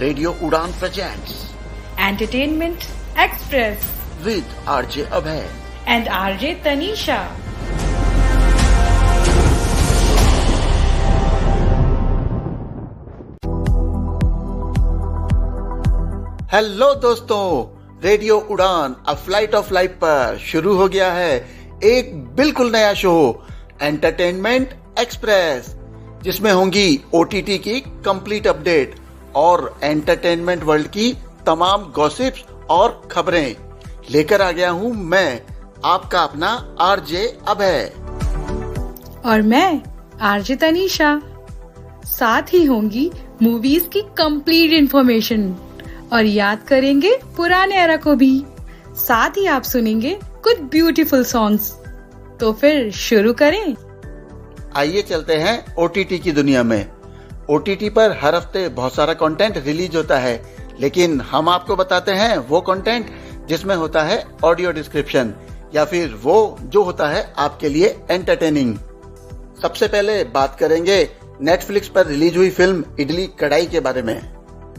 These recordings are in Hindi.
Radio Udaan presents entertainment express with RJ Abhay and RJ Tanisha. Hello दोस्तों, radio Udaan a flight of life पर शुरू हो गया है एक बिल्कुल नया शो एंटरटेनमेंट एक्सप्रेस, जिसमें होंगी ओटीटी की कंप्लीट अपडेट और एंटरटेनमेंट वर्ल्ड की तमाम गॉसिप्स और खबरें लेकर आ गया हूं मैं, आपका अपना आरजे अभय और मैं आरजे तनीषा। साथ ही होंगी मूवीज की कंप्लीट इंफॉर्मेशन और याद करेंगे पुराने एरा को भी। साथ ही आप सुनेंगे कुछ ब्यूटीफुल सॉन्ग्स। तो फिर शुरू करें। आइए चलते हैं ओटीटी की दुनिया में। ओटीटी पर हर हफ्ते बहुत सारा कंटेंट रिलीज होता है, लेकिन हम आपको बताते हैं वो कंटेंट जिसमें होता है ऑडियो डिस्क्रिप्शन, या फिर वो जो होता है आपके लिए एंटरटेनिंग। सबसे पहले बात करेंगे नेटफ्लिक्स पर रिलीज हुई फिल्म इडली कढ़ाई के बारे में।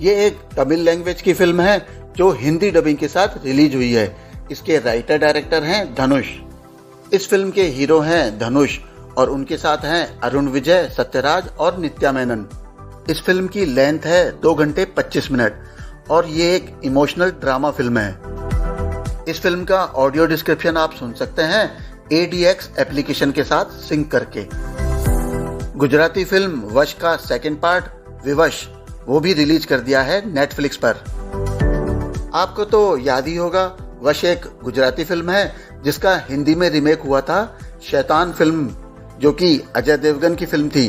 ये एक तमिल लैंग्वेज की फिल्म है जो हिंदी डबिंग के साथ रिलीज हुई है। इसके राइटर डायरेक्टर हैं धनुष। इस फिल्म के हीरो हैं धनुष और उनके साथ हैं अरुण विजय, सत्यराज और नित्या मेनन। इस फिल्म की लेंथ है 2 घंटे 25 मिनट और ये एक इमोशनल ड्रामा फिल्म है। इस फिल्म का ऑडियो डिस्क्रिप्शन आप सुन सकते हैं ADX एप्लीकेशन के साथ सिंक करके। गुजराती फिल्म वश का सेकंड पार्ट विवश वो भी रिलीज कर दिया है नेटफ्लिक्स पर। आपको तो याद ही होगा, वश एक गुजराती फिल्म है जिसका हिंदी में रीमेक हुआ था शैतान फिल्म, जो कि अजय देवगन की फिल्म थी।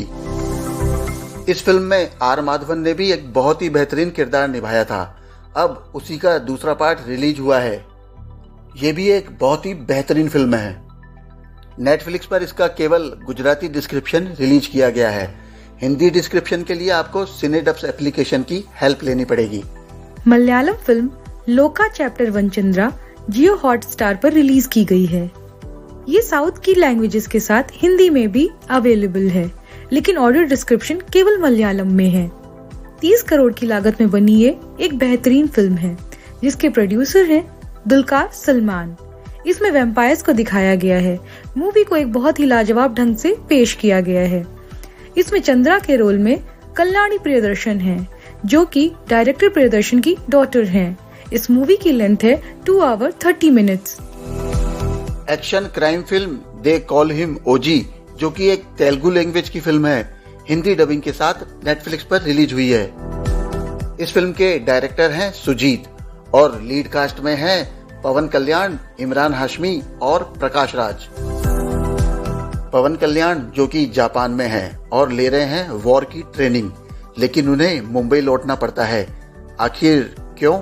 इस फिल्म में आर माधवन ने भी एक बहुत ही बेहतरीन किरदार निभाया था। अब उसी का दूसरा पार्ट रिलीज हुआ है। ये भी एक बहुत ही बेहतरीन फिल्म है। नेटफ्लिक्स पर इसका केवल गुजराती डिस्क्रिप्शन रिलीज किया गया है। हिंदी डिस्क्रिप्शन के लिए आपको सिनेडब्स एप्लीकेशन की हेल्प लेनी पड़ेगी। मलयालम फिल्म लोका चैप्टर 1 चंद्रा जियो हॉटस्टार पर रिलीज की गई है। ये साउथ की लैंग्वेजेस के साथ हिंदी में भी अवेलेबल है, लेकिन ऑडियो डिस्क्रिप्शन केवल मलयालम में है। 30 करोड़ की लागत में बनी ये एक बेहतरीन फिल्म है, जिसके प्रोड्यूसर हैं दुलकार सलमान। इसमें वैम्पायर्स को दिखाया गया है। मूवी को एक बहुत ही लाजवाब ढंग से पेश किया गया है। इसमें चंद्रा के रोल में कल्याणी प्रियदर्शन हैं, जो कि डायरेक्टर प्रियदर्शन की डॉटर हैं। इस मूवी की लेंथ है 2 hour 30 minutes. Action crime film they call him OG, जो कि एक तेलुगु लैंग्वेज की फिल्म है, हिंदी डबिंग के साथ नेटफ्लिक्स पर रिलीज हुई है। इस फिल्म के डायरेक्टर हैं सुजीत और लीड कास्ट में हैं पवन कल्याण, इमरान हाशमी और प्रकाश राज। पवन कल्याण जो कि जापान में हैं और ले रहे हैं वॉर की ट्रेनिंग, लेकिन उन्हें मुंबई लौटना पड़ता है। आखिर क्यों?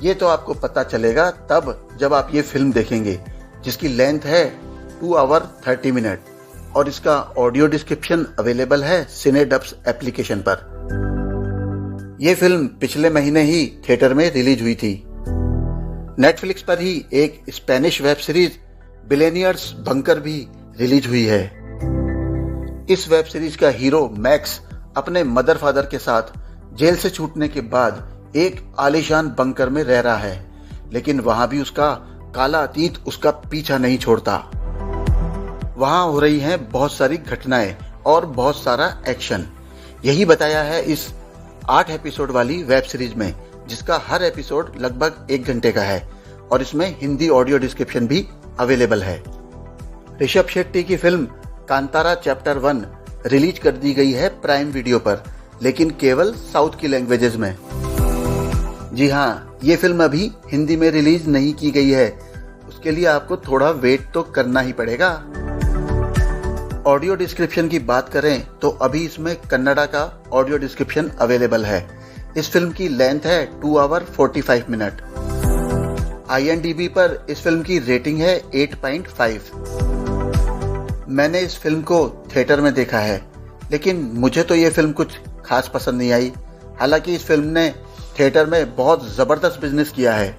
ये तो आपको पता चलेगा तब जब आप ये फिल्म देखेंगे, जिसकी लेंथ है 2 आवर 30 मिनट और इसका ऑडियो डिस्क्रिप्शन अवेलेबल है सिनेडब्स एप्लीकेशन पर। यह फिल्म पिछले महीने ही थिएटर में रिलीज हुई थी। नेटफ्लिक्स पर ही एक Spanish web series billionaires bunker भी रिलीज हुई है। इस वेब सीरीज का हीरो मैक्स अपने मदर फादर के साथ जेल से छूटने के बाद एक आलीशान बंकर में रह रहा है, लेकिन वहां भी उसका काला अतीत उसका पीछा नहीं छोड़ता। वहां हो रही हैं बहुत सारी घटनाएं और बहुत सारा एक्शन। यही बताया है इस 8 एपिसोड वाली वेब सीरीज में, जिसका हर एपिसोड लगभग 1 घंटे का है और इसमें हिंदी ऑडियो डिस्क्रिप्शन भी अवेलेबल है। ऋषभ शेट्टी की फिल्म कांतारा चैप्टर 1 रिलीज कर दी गई है प्राइम वीडियो पर, लेकिन केवल साउथ की लैंग्वेजेस में। जी हाँ, ये फिल्म अभी हिंदी में रिलीज नहीं की गई है। उसके लिए आपको थोड़ा वेट तो करना ही पड़ेगा। ऑडियो डिस्क्रिप्शन की बात करें तो अभी इसमें कन्नड़ा का ऑडियो डिस्क्रिप्शन अवेलेबल है। इस फिल्म की लेंथ है 2 आवर 45 मिनट। IMDb पर इस फिल्म की रेटिंग है 8.5। मैंने इस फिल्म को थिएटर में देखा है, लेकिन मुझे तो ये फिल्म कुछ खास पसंद नहीं आई। हालांकि इस फिल्म ने थिएटर में बहुत जबरदस्त बिजनेस किया है।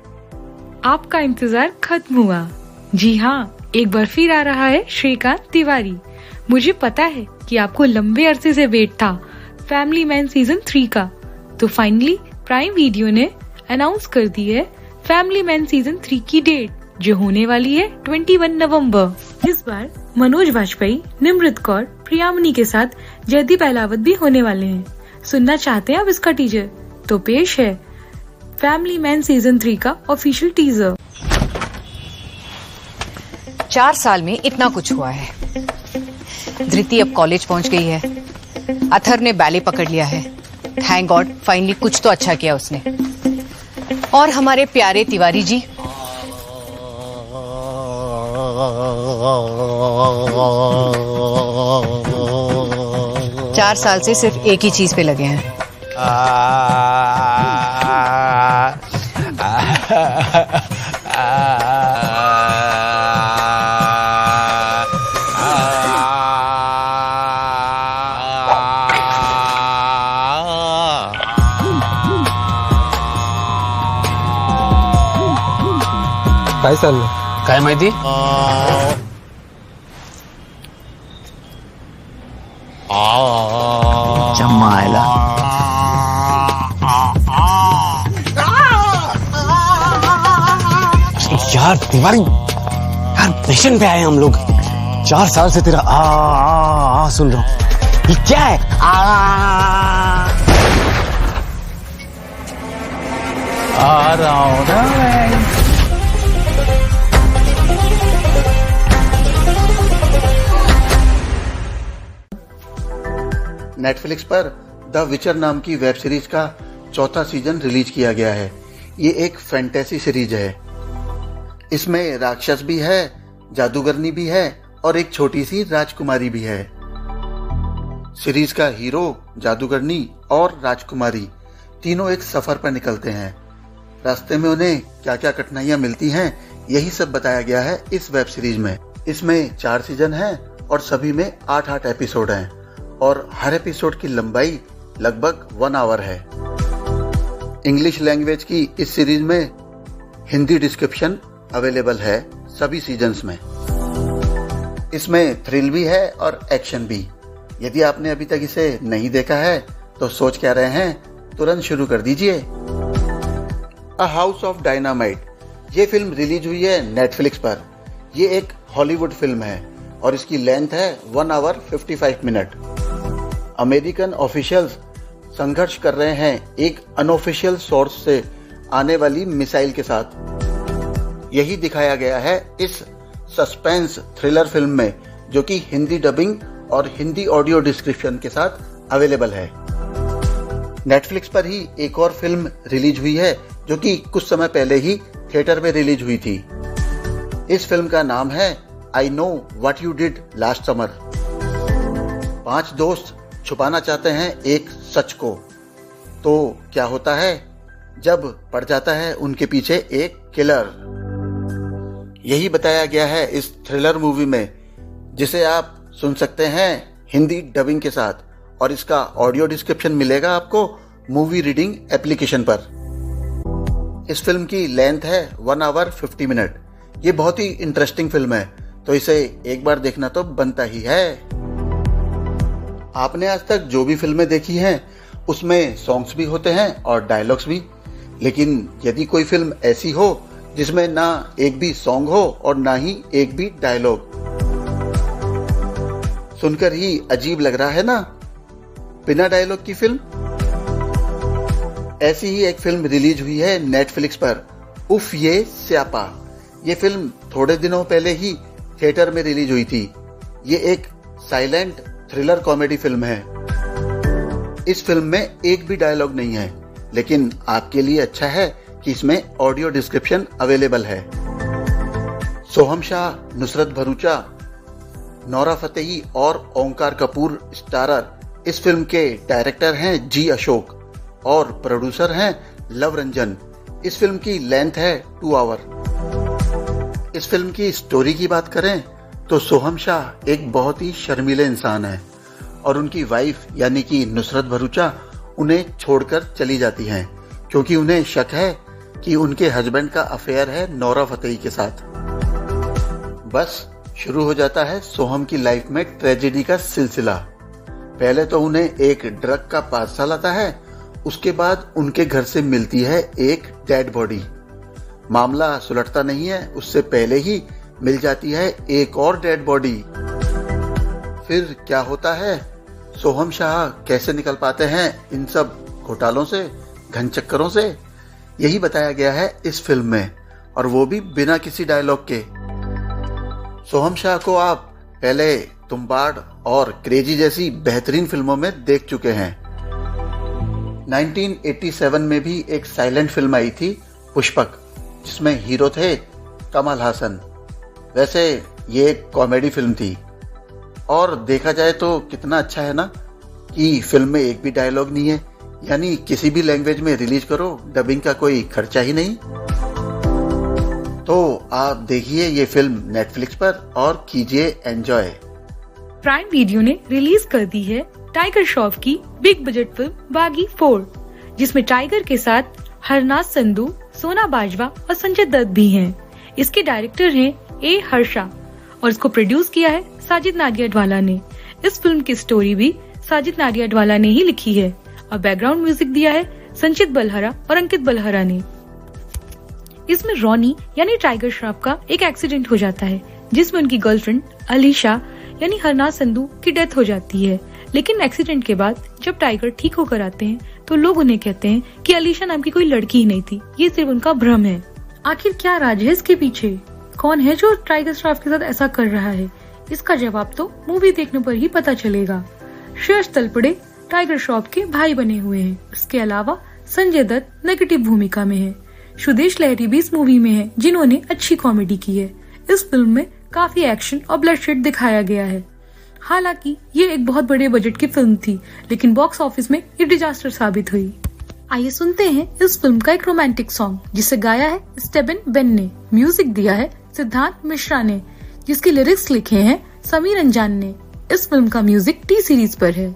आपका इंतजार खत्म हुआ। जी हाँ, एक बार फिर आ रहा है श्रीकांत तिवारी। मुझे पता है कि आपको लंबे अरसे से वेट था फैमिली मैन सीजन 3 का, तो फाइनली प्राइम वीडियो ने अनाउंस कर दी है फैमिली मैन सीजन 3 की डेट, जो होने वाली है 21 नवंबर। इस बार मनोज वाजपेयी, निमृत कौर, प्रियामनी के साथ जयदीप अहलावत भी होने वाले हैं। सुनना चाहते हैं आप इसका टीजर? तो पेश है फैमिली मैन सीजन 3 का ऑफिशियल टीजर। 4 साल में इतना कुछ हुआ है। धृति अब कॉलेज पहुंच गई है, अथर ने बैले पकड़ लिया है, थैंक गॉड फाइनली कुछ तो अच्छा किया उसने। और हमारे प्यारे तिवारी जी 4 साल से सिर्फ एक ही चीज पे लगे हैं। काय चाललं? काय माहिती? जमायला यार तिवारी, यार मिशन पे आए हम लोग। 4 साल से तेरा आ सुन रहा हूँ। ये क्या है? आ रहा हूँ ना मैं। नेटफ्लिक्स पर द विचर नाम की वेब सीरीज का 4था सीजन रिलीज किया गया है। ये एक फैंटेसी सीरीज है। इसमें राक्षस भी है, जादूगरनी भी है और एक छोटी सी राजकुमारी भी है। सीरीज का हीरो, जादूगरनी और राजकुमारी तीनों एक सफर पर निकलते हैं। रास्ते में उन्हें क्या क्या कठिनाइयां मिलती हैं, यही सब बताया गया है इस वेब सीरीज में। इसमें 4 सीजन हैं और सभी में 8-8 एपिसोड हैं और हर एपिसोड की लंबाई लगभग 1 आवर है। इंग्लिश लैंग्वेज की इस सीरीज में हिंदी डिस्क्रिप्शन अवेलेबल है सभी सीजन्स में। इसमें थ्रिल भी है और एक्शन भी। यदि आपने अभी तक इसे नहीं देखा है तो सोच क्या रहे हैं, तुरंत शुरू कर दीजिए। अ हाउस ऑफ डायनामाइट, ये फिल्म रिलीज हुई है नेटफ्लिक्स पर। ये एक हॉलीवुड फिल्म है और इसकी लेंथ है 1 आवर 55 मिनट। अमेरिकन ऑफिशियल्स संघर्ष कर रहे हैं एक अनऑफिशियल सोर्स से आने वाली मिसाइल के साथ। यही दिखाया गया है इस सस्पेंस थ्रिलर फिल्म में, जो कि हिंदी डबिंग और हिंदी ऑडियो डिस्क्रिप्शन के साथ अवेलेबल है। नेटफ्लिक्स पर ही एक और फिल्म रिलीज हुई है जो कि कुछ समय पहले ही थिएटर में रिलीज हुई थी। इस फिल्म का नाम है I know what you did last summer. 5 दोस्त छुपाना चाहते हैं एक सच को, तो क्या होता है जब पड़ जाता है उनके पीछे एक किलर। यही बताया गया है इस थ्रिलर मूवी में, जिसे आप सुन सकते हैं हिंदी डबिंग के साथ, और इसका ऑडियो डिस्क्रिप्शन मिलेगा आपको मूवी रीडिंग एप्लीकेशन पर। इस फिल्म की लेंथ है 1 आवर 50 मिनट। ये बहुत ही इंटरेस्टिंग फिल्म है, तो इसे एक बार देखना तो बनता ही है। आपने आज तक जो भी फिल्में देखी हैं उसमें सॉन्ग्स भी होते हैं और डायलॉग्स भी, लेकिन यदि कोई फिल्म ऐसी हो जिसमें ना एक भी सॉन्ग हो और ना ही एक भी डायलॉग, सुनकर ही अजीब लग रहा है ना, बिना डायलॉग की फिल्म। ऐसी ही एक फिल्म रिलीज हुई है नेटफ्लिक्स पर, उफ ये स्यापा। ये फिल्म थोड़े दिनों पहले ही थिएटर में रिलीज हुई थी। ये एक साइलेंट थ्रिलर कॉमेडी फिल्म है। इस फिल्म में एक भी डायलॉग नहीं है, लेकिन आपके लिए अच्छा है कि इसमें ऑडियो डिस्क्रिप्शन अवेलेबल है। सोहम शाह, नुसरत भरूचा, नौरा फतेही और ओंकार कपूर स्टारर इस फिल्म के डायरेक्टर हैं जी अशोक और प्रोड्यूसर हैं लव रंजन। इस फिल्म की लेंथ है 2 आवर। इस फिल्म की स्टोरी की बात करें तो सोहम शाह एक बहुत ही शर्मीले इंसान है और उनकी वाइफ यानी कि नुसरत भरूचा उन्हें छोड़कर चली जाती हैं, क्योंकि उन्हें शक है कि उनके हस्बैंड का अफेयर है नौरा फतेही के साथ। बस शुरू हो जाता है सोहम की लाइफ में ट्रेजेडी का सिलसिला। पहले तो उन्हें एक ड्रग का पार्सल आता है उसके बाद उनके घर से मिलती है एक डेड बॉडी। मामला सुलझता नहीं है, उससे पहले ही मिल जाती है एक और डेड बॉडी। फिर क्या होता है, सोहम शाह कैसे निकल पाते हैं इन सब घोटालों से, घन चक्करों से, यही बताया गया है इस फिल्म में, और वो भी बिना किसी डायलॉग के। सोहम शाह को आप पहले तुम्बाड़ और क्रेजी जैसी बेहतरीन फिल्मों में देख चुके हैं। 1987 में भी एक साइलेंट फिल्म आई थी पुष्पक, जिसमें हीरो थे कमल हासन। वैसे ये एक कॉमेडी फिल्म थी, और देखा जाए तो कितना अच्छा है ना कि फिल्म में एक भी डायलॉग नहीं है, यानी किसी भी लैंग्वेज में रिलीज करो, डबिंग का कोई खर्चा ही नहीं। तो आप देखिए ये फिल्म नेटफ्लिक्स पर और कीजिए एंजॉय। प्राइम वीडियो ने रिलीज कर दी है टाइगर श्रॉफ की बिग बजट फिल्म बागी 4, जिसमें टाइगर के साथ हरनाथ संधू, सोना बाजवा और संजय दत्त भी हैं। इसके डायरेक्टर हैं ए हर्षा और इसको प्रोड्यूस किया है साजिद नाडियाडवाला ने। इस फिल्म की स्टोरी भी साजिद नाडियाडवाला ने ही लिखी है और बैकग्राउंड म्यूजिक दिया है संचित बलहरा और अंकित बलहरा ने। इसमें रॉनी यानी टाइगर श्रॉफ का एक एक्सीडेंट हो जाता है, जिसमें उनकी गर्लफ्रेंड अलीशा यानी हरनाथ संधू की डेथ हो जाती है। लेकिन एक्सीडेंट के बाद जब टाइगर ठीक होकर आते हैं तो लोग उन्हें कहते हैं कि अलीशा नाम की कोई लड़की ही नहीं थी, ये सिर्फ उनका भ्रम है। आखिर क्या राज है इसके पीछे? कौन है जो टाइगर श्रॉफ के साथ ऐसा कर रहा है? इसका जवाब तो मूवी देखने पर ही पता चलेगा। श्रेयस तलपड़े टाइगर श्रॉफ के भाई बने हुए हैं। इसके अलावा संजय दत्त नेगेटिव भूमिका में है। सुदेश लहरी भी इस मूवी में है, जिन्होंने अच्छी कॉमेडी की है। इस फिल्म में काफी एक्शन और ब्लडशेड दिखाया गया है। हालांकि ये एक बहुत बड़े बजट की फिल्म थी, लेकिन बॉक्स ऑफिस में ये डिजास्टर साबित हुई। आइए सुनते हैं इस फिल्म का एक रोमांटिक सॉन्ग, जिसे गाया है स्टेबन बेन ने, म्यूजिक दिया है सिद्धांत मिश्रा ने, जिसके लिरिक्स लिखे हैं समीर अंजान ने। इस फिल्म का म्यूजिक टी सीरीज पर है।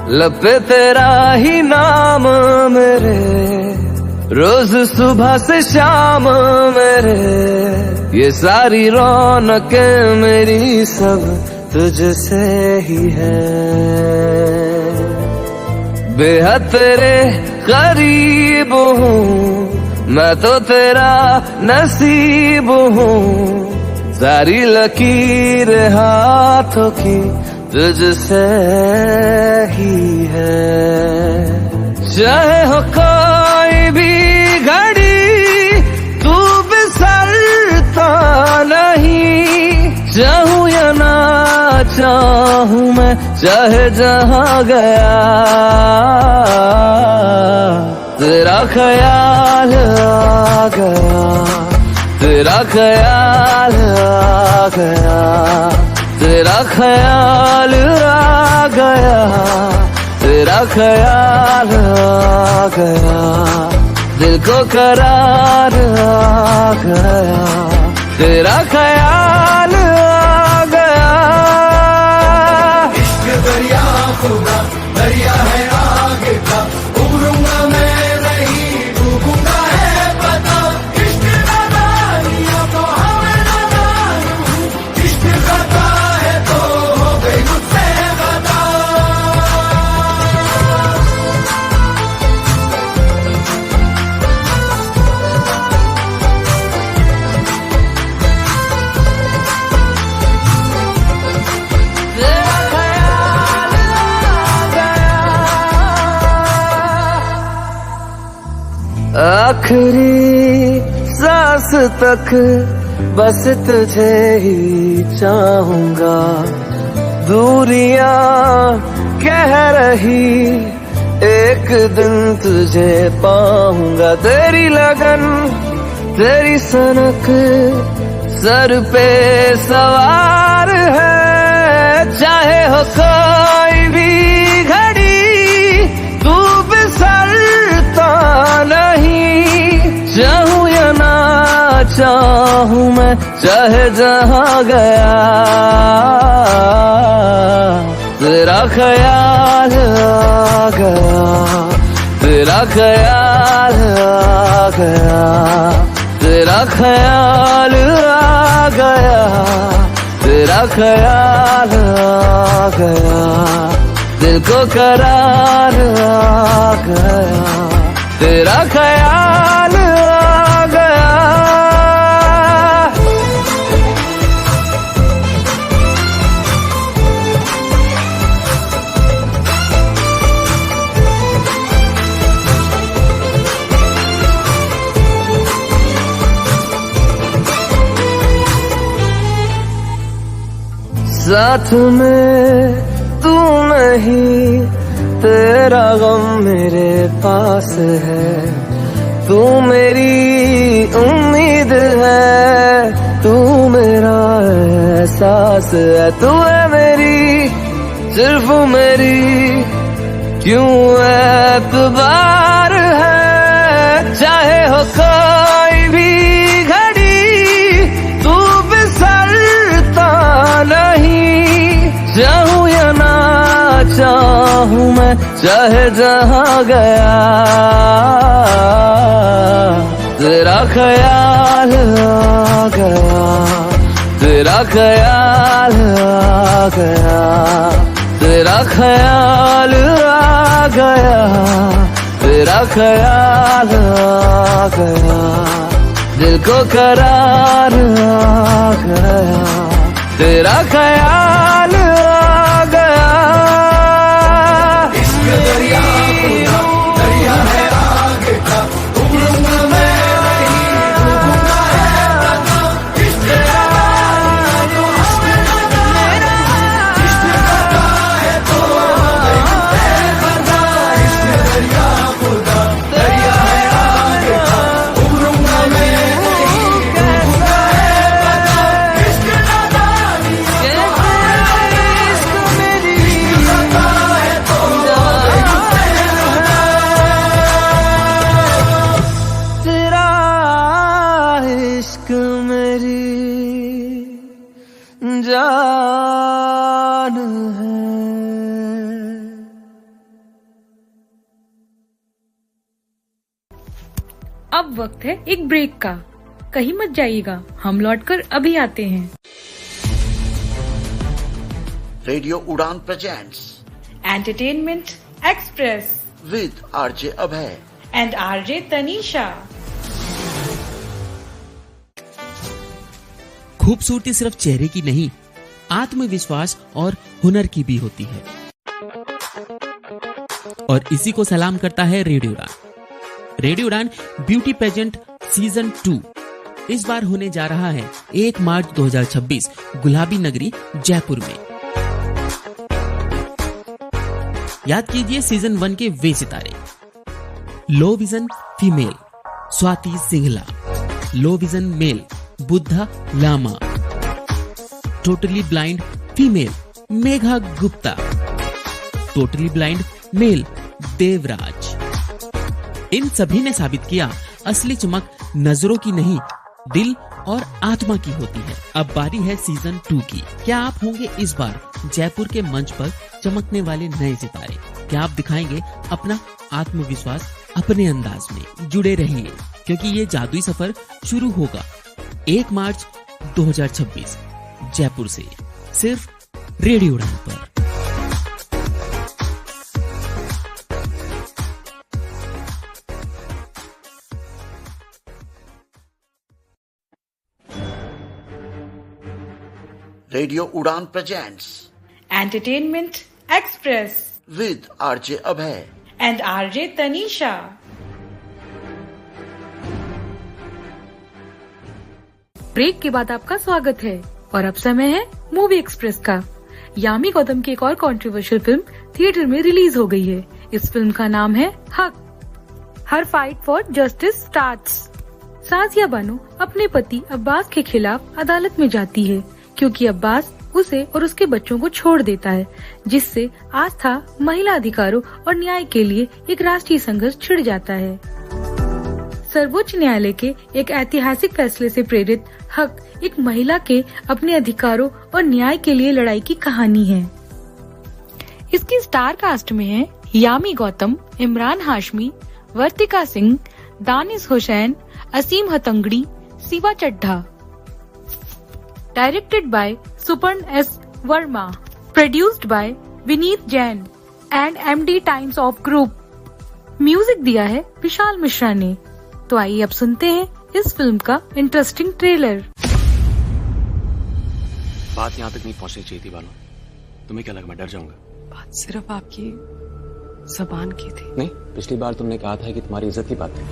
लब पे तेरा ही नाम मेरे, रोज सुबह से शाम मेरे, ये सारी रौनकें मेरी सब तुझसे ही है। बेहद तेरे करीब हूँ मैं, तो तेरा नसीब हूँ, सारी लकीर हाथों की तुझसे ही है। चाहे हो कोई भी घड़ी तू बिसरता नहीं, चाहूं या ना चाहूं मैं, चाहे जहां गया तेरा ख्याल आ गया, तेरा ख्याल आ गया, तेरा ख्याल आ गया, तेरा ख्याल आ गया, दिल को करार आ गया, तेरा ख्याल आ गया। इश्क दरिया खुदा दरिया है आगे का, उबरूंगा मैं नहीं डूबूंगा है पता। इश्क नादानिया तो हमें नादान, इश्क खता है तो हो गई मुझसे खता। आखिरी सांस तक बस तुझे ही चाहूंगा, दूरियां कह रही एक दिन तुझे पाऊंगा। तेरी लगन तेरी सनक सर पे सवार है, चाहे हो कोई भी घड़ी तू बिसरता नहीं, चाहूं या ना चाहूं मैं, चाहे जहां गया तेरा ख्याल आ गया, तेरा ख्याल आ गया, तेरा ख्याल आ गया, तेरा ख्याल आ गया, दिल को करार आ गया, तेरा ख्याल आ गया। साथ में तू नहीं, तेरा गम मेरे पास है, तू मेरी उम्मीद है, तू मेरा एहसास है, तू है मेरी सिर्फ मेरी, क्यों एतबार है, चाहे हो कोई भी चाहूं या ना चाहूं मैं, चाहे जहां गया, तेरा ख्याल आ गया, तेरा ख्याल आ गया, तेरा ख्याल आ गया, तेरा ख्याल आ गया, दिल को करार आ गया, तेरा ख्याल आ गया। इश्क दरिया खुदा, दरिया है आगे का, उम्र में नहीं डूबूंगा है पता, इश्क लगा तो हमें लगा, इश्क लगा है तो हमें बेखदा, इश्क दरिया खुदा, दरिया है आगे का, उम्र में नहीं डूबूंगा है पता, इश्क लगा जान है। अब वक्त है एक ब्रेक का, कहीं मत जाइएगा, हम लौटकर अभी आते हैं। Radio Udaan presents entertainment express with RJ Abhay and RJ Tanisha. खूबसूरती सिर्फ चेहरे की नहीं, आत्मविश्वास और हुनर की भी होती है, और इसी को सलाम करता है रेडियो उड़ान। रेडियो उड़ान ब्यूटी पेजेंट सीजन 2 इस बार होने जा रहा है 1 मार्च 2026 गुलाबी नगरी जयपुर में। याद कीजिए सीजन 1 के वे सितारे: low vision female Swati Singhla, low vision male Buddha Lama, totally blind female Megha Gupta, totally blind male Devraj. इन सभी ने साबित किया असली चमक नजरों की नहीं, दिल और आत्मा की होती है। अब बारी है सीजन 2 की। क्या आप होंगे इस बार जयपुर के मंच पर चमकने वाले नए सितारे? क्या आप दिखाएंगे अपना आत्मविश्वास अपने अंदाज में? जुड़े रहिए, क्योंकि ये जादुई सफर शुरू होगा 1 मार्च 2026 जयपुर से, सिर्फ रेडियो उड़ान पर। Radio Udaan presents entertainment express with RJ Abhay and RJ Tanisha. Break के बाद आपका स्वागत है और अब समय है मूवी एक्सप्रेस का। यामी गौतम की एक और कंट्रोवर्शियल फिल्म थिएटर में रिलीज हो गई है। इस फिल्म का नाम है Haq. Her fight for justice starts. Shazia Bano अपने पति अब्बास के खिलाफ अदालत में जाती है क्योंकि अब्बास उसे और उसके बच्चों को छोड़ देता है, जिससे आस्था, महिला अधिकारों और न्याय के लिए एक राष्ट्रीय संघर्ष छिड़ जाता है। सर्वोच्च न्यायालय के एक ऐतिहासिक फैसले से प्रेरित हक एक महिला के अपने अधिकारों और न्याय के लिए लड़ाई की कहानी है। इसकी स्टार कास्ट में है Yami Gautam, Emraan Hashmi, Vartika Singh, Danish Hussain, Aseem Hattangadi, Shiva Chadha. Directed by Suparn S Varma, produced by Vineet Jain and MD Times of group. Music दिया है विशाल मिश्रा ने। तो आइए अब सुनते हैं इस फिल्म का इंटरेस्टिंग ट्रेलर। बात यहाँ तक नहीं पहुँचनी चाहिए थी बानो। तुम्हें क्या लगा मैं डर जाऊंगा? बात सिर्फ आपकी ज़बान की थी। नहीं, पिछली बार तुमने कहा था कि तुम्हारी इज्जत की बात है।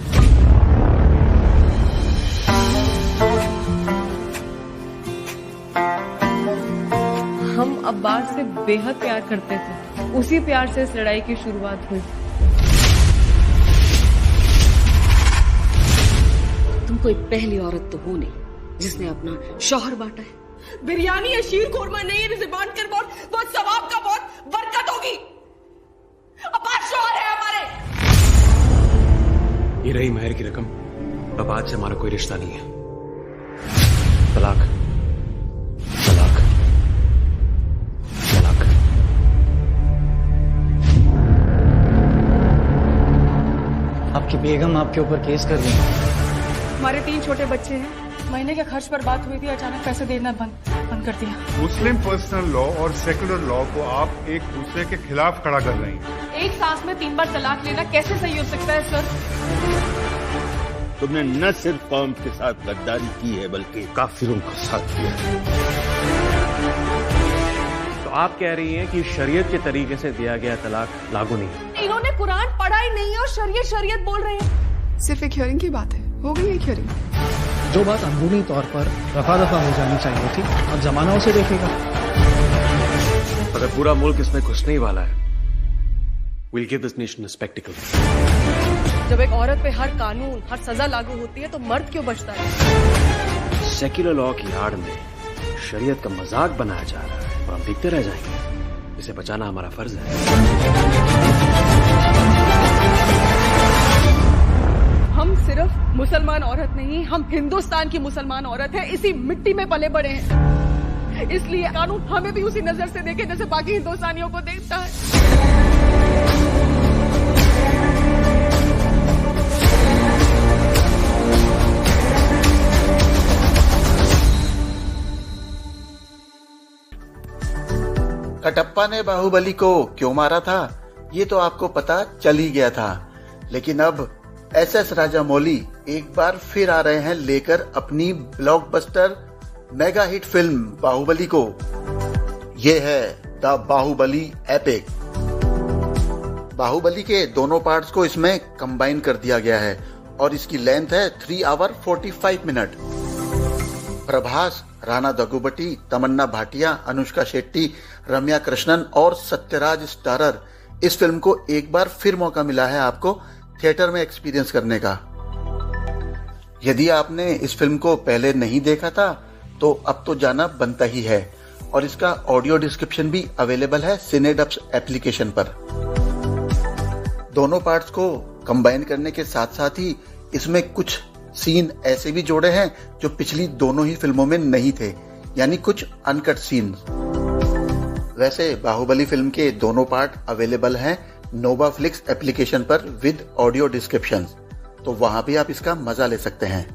हम अब्बास से बेहद प्यार करते थे, उसी प्यार से इस लड़ाई की शुरुआत हुई। तुम कोई पहली औरत तो हो नहीं जिसने अपना शौहर बांटा है। बिरयानी या शीर खोरमा नहीं है जिसे बांट कर बहुत सवाब का बहुत बरकत होगी। अब्बास शौहर है हमारे। ये रही महर की रकम। अब आज से हमारा कोई रिश्ता नहीं है। तलाक, तलाक, तलाक। आपकी बेगम आपके ऊपर केस कर रही है। हमारे 3 छोटे बच्चे हैं। महीने के खर्च पर बात हुई थी, अचानक पैसे देना बंद कर दिया। मुस्लिम पर्सनल लॉ और सेकुलर लॉ को आप एक दूसरे के खिलाफ खड़ा कर रही हैं। एक सांस में 3 बार तलाक लेना कैसे सही हो सकता है सर? तुमने न सिर्फ कौम के साथ गद्दारी की है बल्कि काफिरों का साथ दिया है। तो आप कह रही हैं कि शरीयत के तरीके से दिया गया तलाक लागू नहीं है? इन्होंने कुरान पढ़ा ही नहीं है और शरीयत बोल रहे हैं। सिर्फ एक हियरिंग की बात है, हो गई एक हियरिंग। जो बात अंदरूनी तौर पर रफा दफा हो जानी चाहिए थी, अब जमाना उसे देखेगा। अगर पूरा मुल्क इसमें घुसने ही वाला है, we'll give this nation a spectacle. जब एक औरत पे हर कानून, हर सजा लागू होती है तो मर्द क्यों बचता है? सेक्युलर लॉ की आड़ में शरीयत का मजाक बनाया जा रहा है और हम देखते रह जाएंगे। इसे बचाना हमारा फर्ज है। हम सिर्फ मुसलमान औरत नहीं, हम हिंदुस्तान की मुसलमान औरत है। इसी मिट्टी में पले बड़े हैं, इसलिए कानून हमें भी उसी नजर से देखे जैसे बाकी हिंदुस्तानियों को देखता है। कटप्पा ने बाहुबली को क्यों मारा था ये तो आपको पता चल ही गया था, लेकिन अब SS राजामौली एक बार फिर आ रहे हैं लेकर अपनी blockbuster mega hit film Baahubali को। ये है द बाहुबली एपिक। बाहुबली के दोनों पार्ट्स को इसमें कंबाइन कर दिया गया है और इसकी लेंथ है 3 आवर 45 मिनट। प्रभास, राणा दग्गुबाती, तमन्ना भाटिया, अनुष्का शेट्टी, रम्या कृष्णन और सत्यराज स्टारर इस फिल्म को एक बार फिर मौका मिला है आपको थिएटर में एक्सपीरियंस करने का। यदि आपने इस फिल्म को पहले नहीं देखा था तो अब तो जाना बनता ही है और इसका ऑडियो डिस्क्रिप्शन भी अवेलेबल है सिनेडब्स एप्लीकेशन पर। दोनों पार्ट्स को कंबाइन करने के साथ साथ ही इसमें कुछ सीन ऐसे भी जोड़े हैं जो पिछली दोनों ही फिल्मों में नहीं थे, यानी कुछ अनकट सीन। वैसे बाहुबली फिल्म के दोनों पार्ट अवेलेबल हैं नोवा फ्लिक्स एप्लीकेशन पर विद ऑडियो डिस्क्रिप्शन, तो वहां भी आप इसका मजा ले सकते हैं।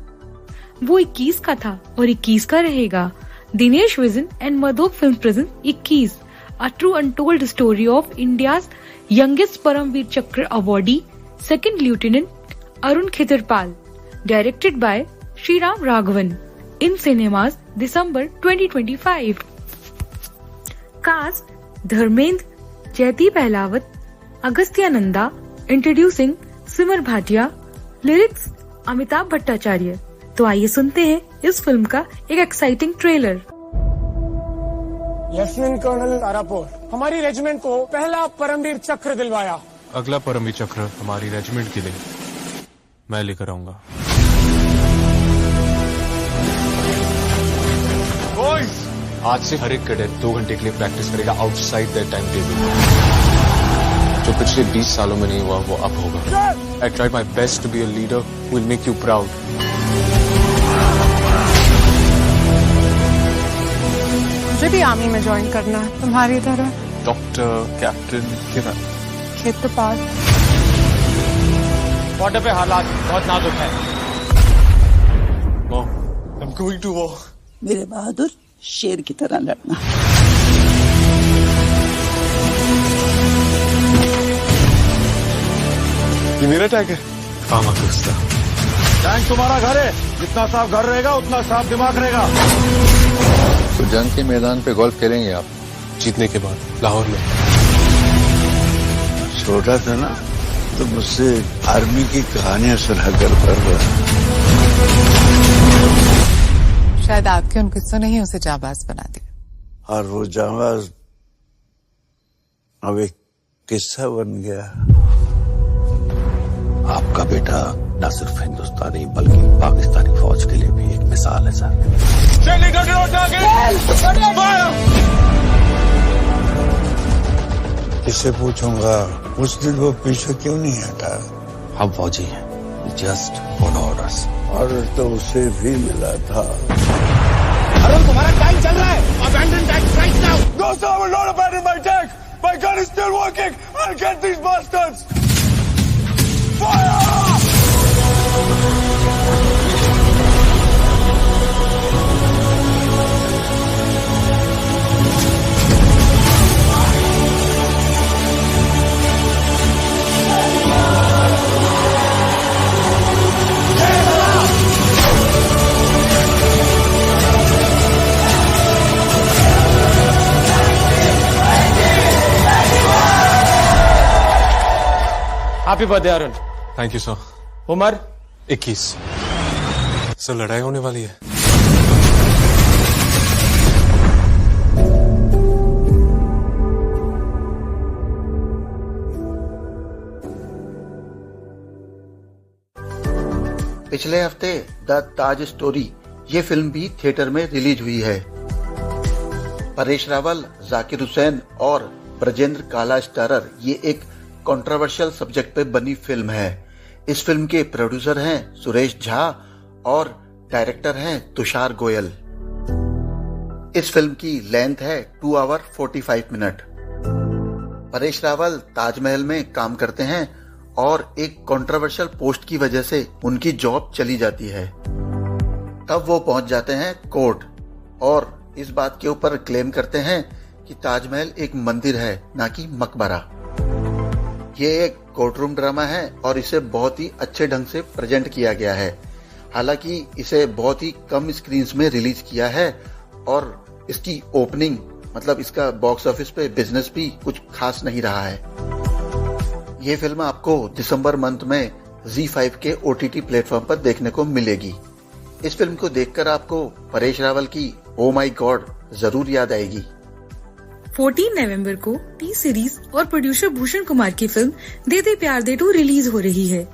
वो 21 का था और 21 का रहेगा। Dinesh Vijan and Maddock film present 21, a true untold story of India's youngest Paramvir Chakra awardee second lieutenant Arun Khetarpal, directed by Sriram Raghavan, in cinemas December 2025। Cast Dharmendra, Jaideep Ahlawat, Agastya Nanda, introducing Simar Bhatia, lyrics Amitabh Bhattacharya. तो आइए सुनते हैं इस फिल्म का एक exciting trailer. Lieutenant colonel Tarapore हमारी रेजिमेंट को पहला परमवीर चक्र दिलवाया। अगला परमवीर चक्र हमारी रेजिमेंट के लिए मैं लेकर आऊंगा। आज से हर एक कैडेट 2 घंटे के लिए प्रैक्टिस करेगा आउटसाइड दैट टाइम टेबल। जो पिछले 20 सालों में नहीं हुआ वो अब होगा। I tried my best to be a leader who will make you proud. मुझे भी आर्मी में ज्वाइन करना है तुम्हारी तरह। डॉक्टर, कैप्टन, किधर? खेत के पास। बॉर्डर पे हालात बहुत नाजुक है। Mom, I'm going to war. मेरे बहादुर, शेर की तरह लड़ना। ये मेरा टैग है। फामा कुस्ता। टैंक तुम्हारा घर है, जितना साफ घर रहेगा उतना साफ दिमाग रहेगा। तो जंग के मैदान पे गोल्फ खेलेंगे आप? जीतने के बाद लाहौर में। छोटा था ना तो मुझसे आर्मी की कहानियां सुना करता था। शायद आपके उन किस्सों ने ही उसे जाबाज बना दिया। और वो जाबाज अब एक किस्सा बन गया। आपका बेटा न सिर्फ हिंदुस्तानी बल्कि पाकिस्तानी फौज के लिए भी एक मिसाल है सर। किससे पूछूंगा उस दिन वो पीछे क्यों नहीं हटा? हम फौजी हैं, जस्ट फॉलो ऑर्डर्स। ऑर्डर तो उसे भी मिला था। अरे तुम्हारा टाइम चल रहा है। Abandon tank right now. No sir, I will not abandon my tank. My gun is still working. I'll get these bastards. Fire! Happy birthday Arun. Thank you sir. उम्र 21। सर लड़ाई होने वाली है। पिछले हफ्ते द ताज स्टोरी ये फिल्म भी थिएटर में रिलीज हुई है। परेश रावल, जाकिर हुसैन और ब्रजेंद्र काला स्टारर ये एक कंट्रोवर्शियल सब्जेक्ट पे बनी फिल्म है। इस फिल्म के प्रोड्यूसर हैं सुरेश झा और डायरेक्टर हैं तुषार गोयल। इस फिल्म की लेंथ है 2 आवर 45 मिनट। परेश रावल ताजमहल में काम करते हैं और एक कंट्रोवर्शियल पोस्ट की वजह से उनकी जॉब चली जाती है। तब वो पहुंच जाते हैं कोर्ट और इस बात के ऊपर क्लेम करते हैं कि ताजमहल एक मंदिर है, ना कि मकबरा। ये एक कोर्टरूम ड्रामा है और इसे बहुत ही अच्छे ढंग से प्रेजेंट किया गया है। हालांकि इसे बहुत ही कम स्क्रीन्स में रिलीज किया है और इसकी ओपनिंग मतलब इसका बॉक्स ऑफिस पे बिजनेस भी कुछ खास नहीं रहा है। ये फिल्म आपको दिसंबर मंथ में ZEE5 के OTT प्लेटफॉर्म पर देखने को मिलेगी। इस फिल्म को देखकर आपको परेश रावल की ओ माई गॉड जरूर याद आएगी। 14 नवंबर को टी सीरीज और प्रोड्यूसर भूषण कुमार की फिल्म दे दे प्यार दे 2 रिलीज हो रही है।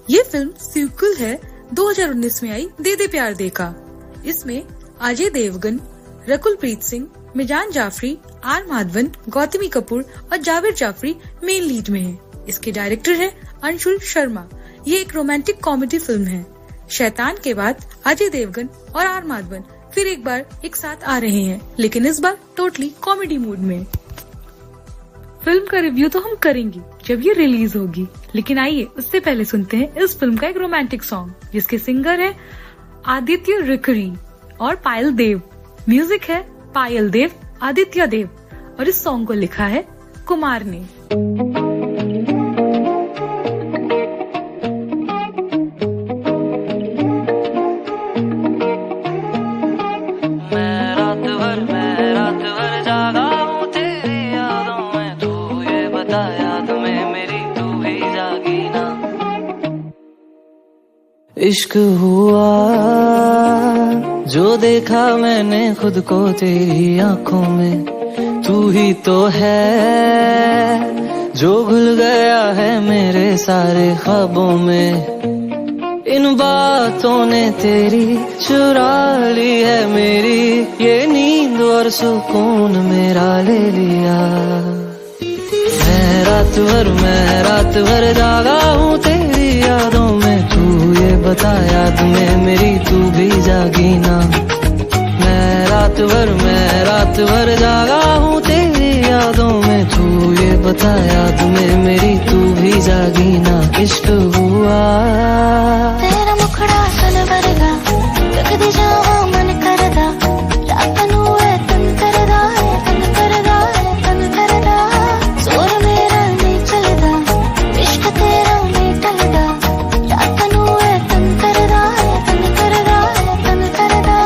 ये फिल्म सीक्वल है 2019 में आई दे दे प्यार दे का। इसमें अजय देवगन, रकुल प्रीत सिंह, मिजान जाफरी, आर माधवन, गौतमी कपूर और जावेद जाफरी मेन लीड में हैं। इसके डायरेक्टर हैं अंशुल शर्मा। ये एक रोमांटिक कॉमेडी फिल्म है। शैतान के बाद अजय देवगन और आर माधवन फिर एक बार एक साथ आ रहे हैं, लेकिन इस बार टोटली कॉमेडी मूड में। फिल्म का रिव्यू तो हम करेंगे जब ये रिलीज होगी, लेकिन आइए उससे पहले सुनते हैं इस फिल्म का एक रोमांटिक सॉन्ग जिसके सिंगर है आदित्य रिकरी और पायल देव। म्यूजिक है पायल देव, आदित्य देव और इस सॉन्ग को लिखा है कुमार ने। इश्क हुआ जो देखा मैंने खुद को तेरी आंखों में, तू ही तो है जो घुल गया है मेरे सारे ख्वाबों में। इन बातों ने तेरी चुरा ली है मेरी ये नींद और सुकून मेरा ले लिया। मैं रात भर जागा हूँ तेरी यादों में, तू ये बता याद में मेरी तू भी जागी ना। मैं रात भर जागा हूँ तेरी यादों में, तू ये बता याद में मेरी तू भी जागी ना इश्क हुआ तेरा मुखड़ा सन वर्गा तक दी जावा मन करदा रात नू है तन करदा तन करदा जोर मेरा नहीं चलदा इश्क तेरा नहीं टलदा रात नू है तन करदा तन करदा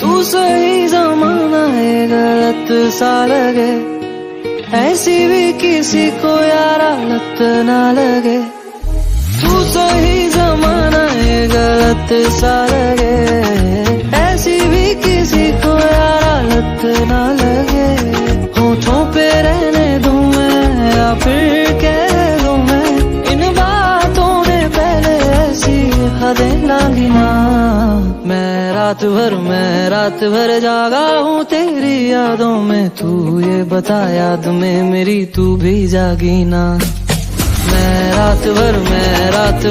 तू सही जमाना है गलत सा लगे ऐसी भी किसी को यारा लत ना लगे तू सही जमाना है गलत सा लगे ऐसी भी किसी को यारा लत ना लगे होठों पे रहने दूं मैं या फिर कह दूं मैं इन बातों ने पहले ऐसी हदें लांगी ना मैं रात भर जागा हूँ तेरी यादों में तू ये बता याद में मेरी तू भी जागी ना मैं रात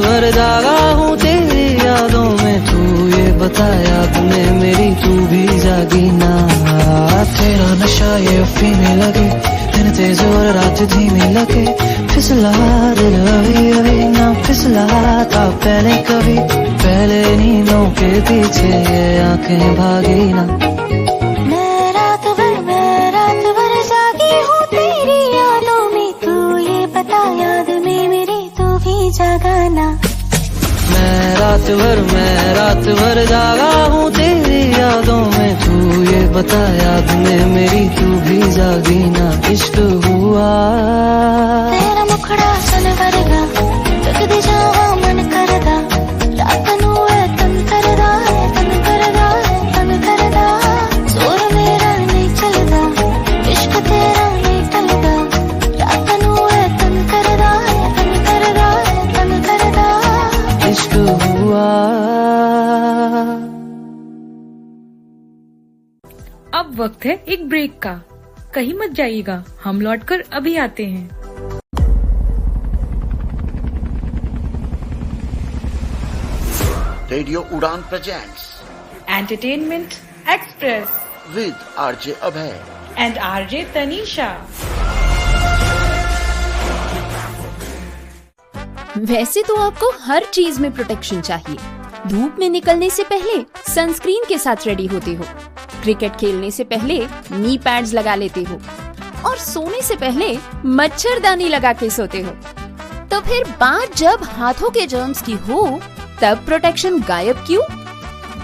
भर जागा हूँ तेरी यादों में तू ये बता याद में मेरी तू भी जागी ना तेरा नशा ये पीने लगे दिन तेज और रात धीमी लगे फिसला दिल अभी ना फिसला था पहले कभी पहले नींदों के पीछे ये आंखें भागी ना मैं रात भर जागी हूँ तेरी यादों में तू ये बता याद में मेरी तू भी जागाना मैं रात भर जागा हूँ तेरी यादों में तू ये बता याद में मेरी तू भी जागी ना इश्क हुआ तेरा मुखड़ा सन वर्गा तक दी जावा मन करदा रात नू है तन करदा जोर मेरा नहीं चलदा इश्क तेरा नहीं टलदा रात नू है तन करदा इश्क हुआ। अब वक्त है एक ब्रेक का, कहीं मत जाइएगा, हम लौटकर अभी आते हैं। Radio Udaan presents entertainment express with RJ Abhay and RJ Tanisha. वैसे तो आपको हर चीज में प्रोटेक्शन चाहिए। धूप में निकलने से पहले सनस्क्रीन के साथ रेडी होते हो, क्रिकेट खेलने से पहले नी पैड्स लगा लेते हो और सोने से पहले मच्छरदानी लगा के सोते हो। तो फिर बात जब हाथों के जर्म्स की हो तब प्रोटेक्शन गायब क्यों?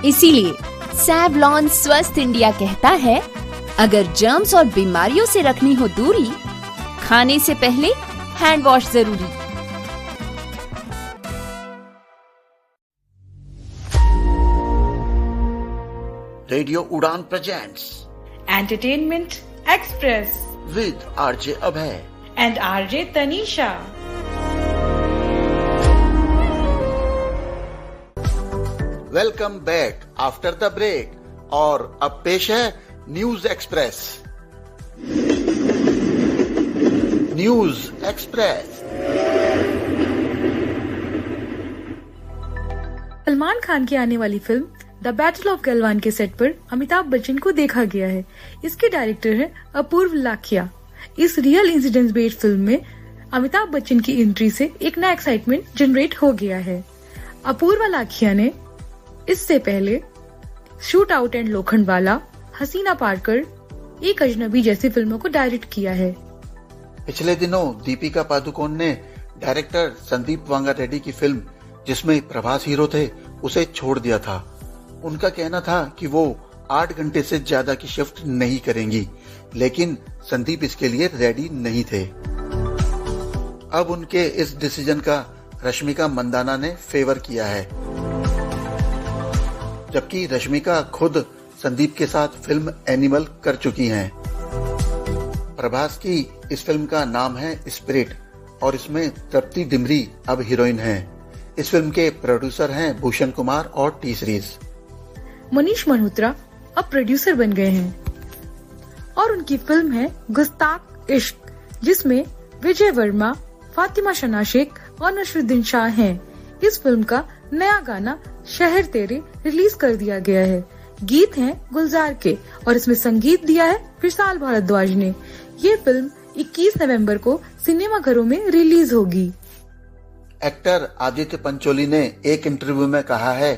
इसीलिए सैवलॉन स्वस्थ इंडिया कहता है, अगर जर्म्स और बीमारियों से रखनी हो दूरी, खाने से पहले हैंड वॉश जरूरी। Radio Udaan presents entertainment express with RJ Abhay and RJ Tanisha. Welcome back after the break और अब पेश है news express. News express. Salman Khan की आने वाली film the battle of Galwan के सेट पर अमिताभ बच्चन को देखा गया है। इसके डायरेक्टर हैं अपूर्व लाखिया। इस रियल इंसिडेंट बेस्ड फिल्म में अमिताभ बच्चन की एंट्री से एक नया एक्साइटमेंट जनरेट हो गया है। अपूर्व लाखिया ने इससे पहले शूट आउट एंड लोखंडवाला, हसीना पारकर, एक अजनबी जैसी फिल्मों को डायरेक्ट किया है। पिछले दिनों दीपिका पादुकोण ने डायरेक्टर संदीप वांगा रेड्डी की फिल्म जिसमें प्रभास हीरो थे उसे छोड़ दिया था। उनका कहना था कि वो 8 घंटे से ज्यादा की शिफ्ट नहीं करेंगी, लेकिन संदीप इसके लिए रेडी नहीं थे। अब उनके इस डिसीजन का रश्मिका मंदाना ने फेवर किया है, जबकि रश्मिका खुद संदीप के साथ फिल्म एनिमल कर चुकी हैं। प्रभास की इस फिल्म का नाम है स्पिरिट और इसमें तृप्ति डिमरी अब हीरोइन हैं। इस फिल्म के प्रोड्यूसर हैं भूषण कुमार और टी सीरीज। मनीष मल्होत्रा अब प्रोड्यूसर बन गए हैं और उनकी फिल्म है गुस्ताख इश्क, जिसमें विजय वर्मा, फातिमा शना शेख और नसरुद्दीन शाह हैं। इस फिल्म का नया गाना शहर तेरे रिलीज कर दिया गया है। गीत हैं गुलजार के और इसमें संगीत दिया है विशाल भारद्वाज ने। ये फिल्म 21 नवंबर को सिनेमाघरों में रिलीज होगी। एक्टर आदित्य पंचोली ने एक इंटरव्यू में कहा है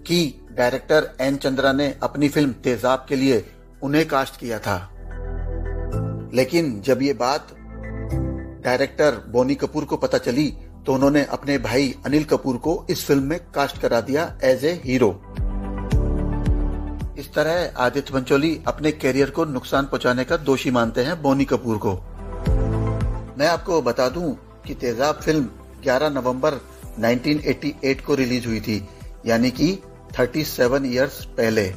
कि डायरेक्टर एन चंद्रा ने अपनी फिल्म तेजाब के लिए उन्हें कास्ट किया था, लेकिन जब ये बात डायरेक्टर बोनी कपूर को पता चली तो उन्होंने अपने भाई अनिल कपूर को इस फिल्म में कास्ट करा दिया एज ए हीरो। इस तरह आदित्य पंचोली अपने कैरियर को नुकसान पहुंचाने का दोषी मानते हैं बोनी कपूर को। मैं आपको बता दूं कि तेजाब फिल्म 11 नवंबर 1988 को रिलीज हुई थी, यानी कि 37 इयर्स पहले।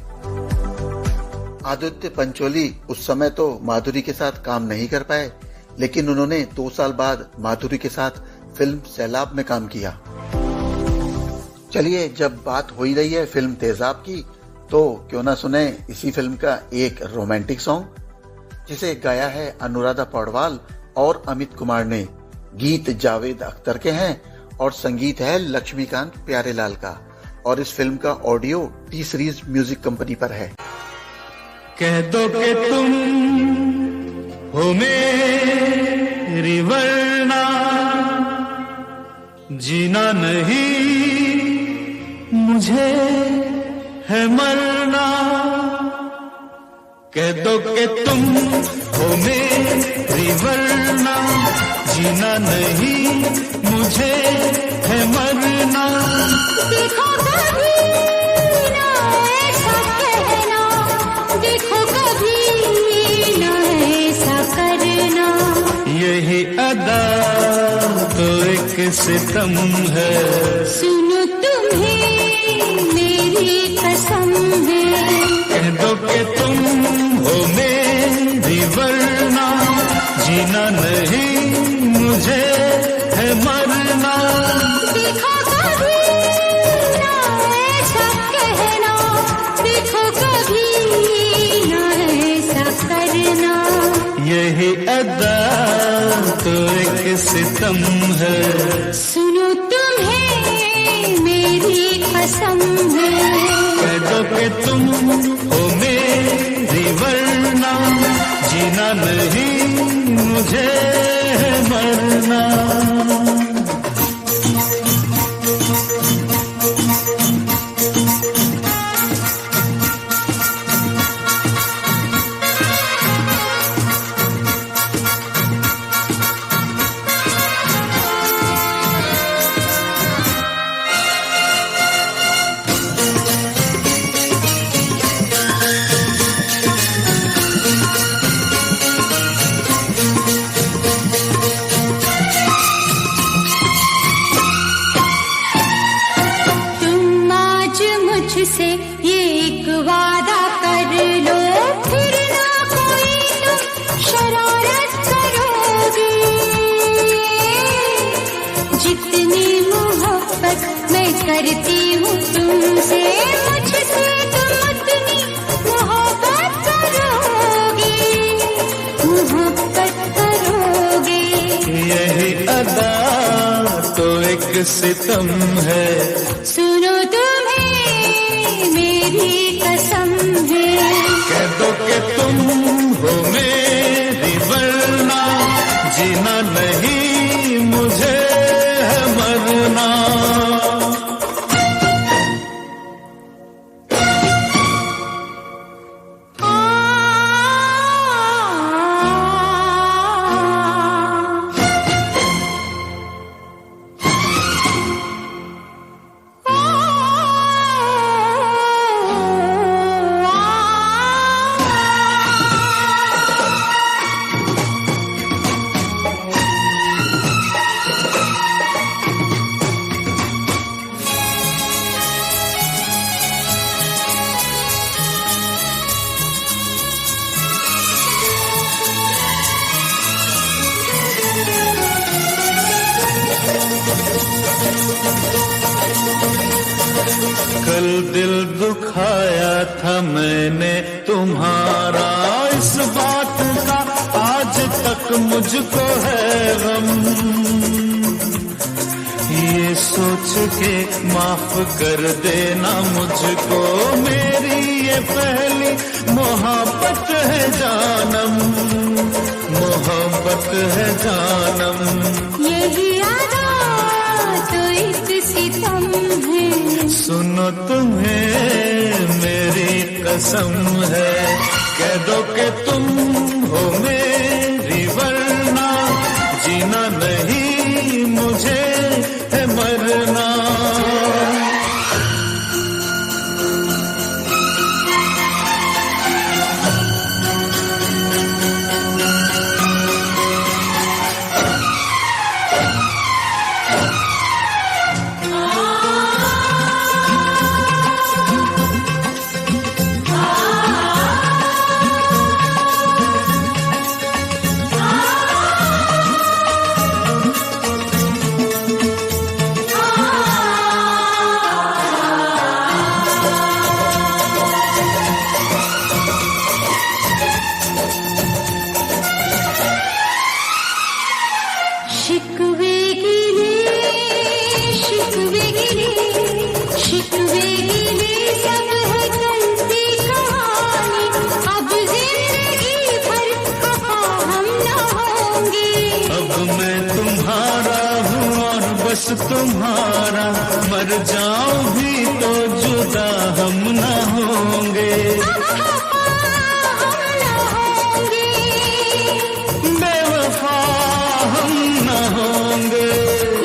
आदित्य पंचोली उस समय तो माधुरी के साथ काम नहीं कर पाए, लेकिन उन्होंने 2 साल बाद माधुरी के साथ फिल्म सैलाब में काम किया। चलिए, जब बात हो ही रही है फिल्म तेजाब की, तो क्यों ना सुने इसी फिल्म का एक रोमांटिक सॉन्ग जिसे गाया है अनुराधा पौडवाल और अमित कुमार ने। गीत जावेद अख्तर के हैं और संगीत है लक्ष्मीकांत प्यारेलाल का, और इस फिल्म का audio T series music company पर है। कह दो कि तुम हो मेरी वरना जीना नहीं मुझे है मरना। कह दो कि तुम हो मेरी वरना जीना नहीं मुझे है मरना। देखो कभी ना ऐसा कहना, देखो कभी ना ऐसा करना। यही अदा तो एक सितम है, सुनो तुम्हें मेरी कसम है। कह दो कि तुम हो मेरी वरना जीना नहीं मुझे है मरना। देखो कभी ना ऐसा कहना, देखो कभी ना ऐसा करना। यही अदा तो एक सितम है, सुनो तुम्हें मेरी कसम है। कह दो कि तुम हो मेरी वरना जीना नहीं मुझे है मरना। से ये एक वादा कर लो, फिर ना कोई तुम शरारत करोगे। जितनी मोहब्बत मैं करती हूँ तुमसे, मुझसे तुम उतनी मोहब्बत करोगे, मोहब्बत करोगे। यही अदा तो एक सितम है, सुनो तुम्हें मेरी कसम है। कह दो कि तुम हो मेरी वरना जीना नहीं मुझे है मरना। कल दिल दुखाया था मैंने तुम्हारा, इस बात का आज तक मुझको है गम। ये सोच के माफ कर देना मुझको, मेरी ये पहली मोहब्बत है जानम। मोहब्बत है जानम, यही आदा तो एक सितम है। सुनो तुम्हें मेरी कसम है, कह दो कि तुम हो मेरी वरना जीना नहीं मुझे है मरना। तुम्हारा मर जाऊं भी तो जुदा हम ना होंगे, बेवफा हम ना होंगे।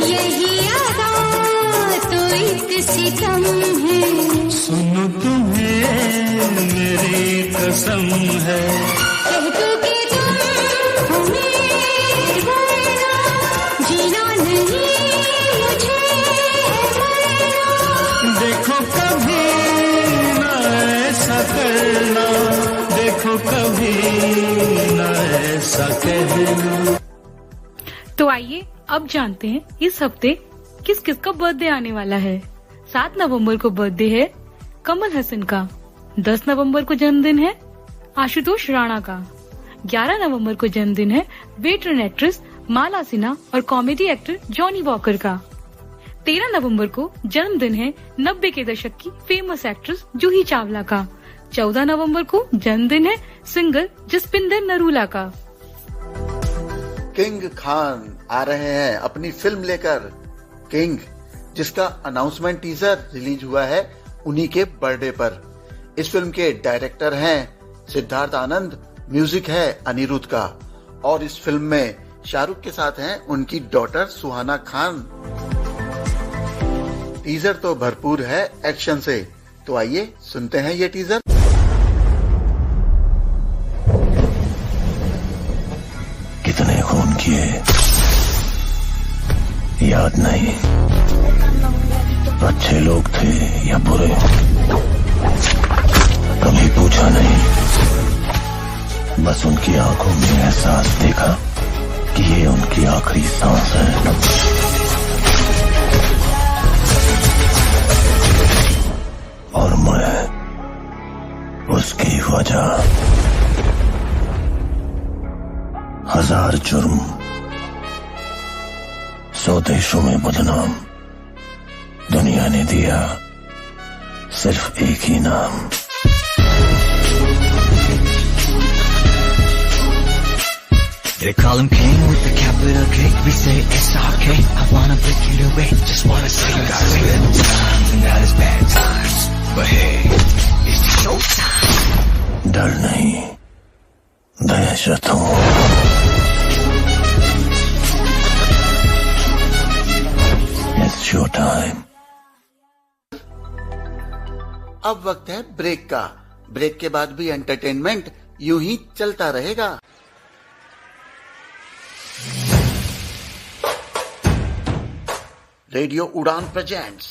यही आदा तो एक सितम है, सुनो तुम्हें मेरी कसम है, कह दो कि तुम हो मेरी वरना जीना नहीं देखो कभी ना ऐसा करना, देखो कभी ना ऐसा कहना। तो आइए अब जानते हैं इस हफ्ते किस किस का बर्थडे आने वाला है। 7 नवंबर को बर्थडे है कमल हसन का, 10 नवंबर को जन्मदिन है आशुतोष राणा का, 11 नवंबर को जन्मदिन है वेटरन एक्ट्रेस माला सिन्हा और कॉमेडी एक्टर जॉनी वॉकर का, 13 नवंबर को जन्मदिन है 90 के दशक की फेमस एक्ट्रेस जूही चावला का, 14 नवंबर को जन्मदिन है सिंगर जसपिंदर नरूला का। किंग खान आ रहे हैं अपनी फिल्म लेकर किंग, जिसका अनाउंसमेंट टीजर रिलीज हुआ है उन्हीं के बर्थडे पर। इस फिल्म के डायरेक्टर हैं सिद्धार्थ आनंद, म्यूजिक है अनिरुद्ध का, और इस फिल्म में शाहरुख के साथ हैं उनकी डॉटर सुहाना खान। टीजर तो भरपूर है एक्शन से, तो आइए सुनते हैं ये टीजर। कितने खून किए याद नहीं, अच्छे लोग थे या बुरे कभी पूछा नहीं, बस उनकी आंखों में एहसास देखा कि ये उनकी आखिरी सांस है। और मैं उसकी वजह, हजार जुर्म 100 देशों में बदनाम, दुनिया ने दिया सिर्फ एक ही नाम। They call him King with the capital K. We say S-R-K. I wanna break you away. Just wanna say you got good times and got his bad times. But hey, it's showtime. डर नहीं, दहशत हूँ। It's showtime. अब वक्त है ब्रेक का। ब्रेक के बाद भी एंटरटेनमेंट यूं ही चलता रहेगा। Radio Udaan presents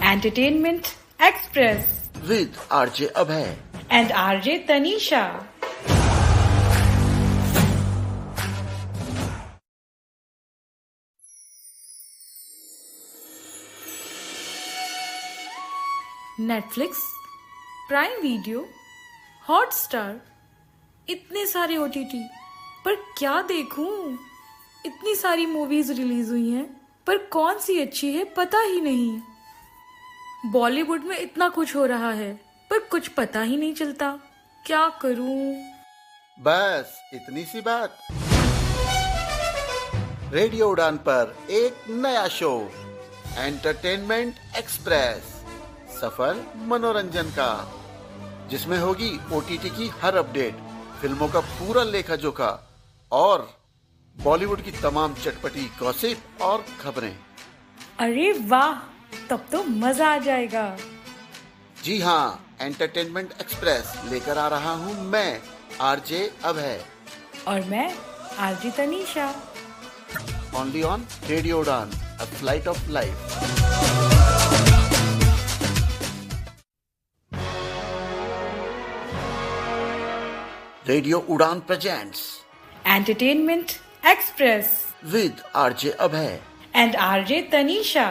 entertainment express with RJ Abhay and RJ Tanisha. Netflix, prime video, Hotstar, इतने सारे ओटीटी, पर क्या देखूं? इतनी सारी मूवीज रिलीज हुई हैं, पर कौन सी अच्छी है पता ही नहीं। बॉलीवुड में इतना कुछ हो रहा है, पर कुछ पता ही नहीं चलता। क्या करूं? बस इतनी सी बात। रेडियो उड़ान पर एक नया शो, एंटरटेनमेंट एक्सप्रेस, सफर मनोरंजन का, जिसमें होगी ओटीटी की हर अपडेट, फिल्मों का पूरा लेखा जोखा और बॉलीवुड की तमाम चटपटी गॉसिप और खबरें। अरे वाह, तब तो मजा आ जाएगा। जी हाँ, एंटरटेनमेंट एक्सप्रेस लेकर आ रहा हूँ मैं, आरजे अभय और मैं RJ Tanisha. Only on radio Udaan, a flight of life. Radio Udaan presents entertainment express with RJ Abhay and RJ Tanisha.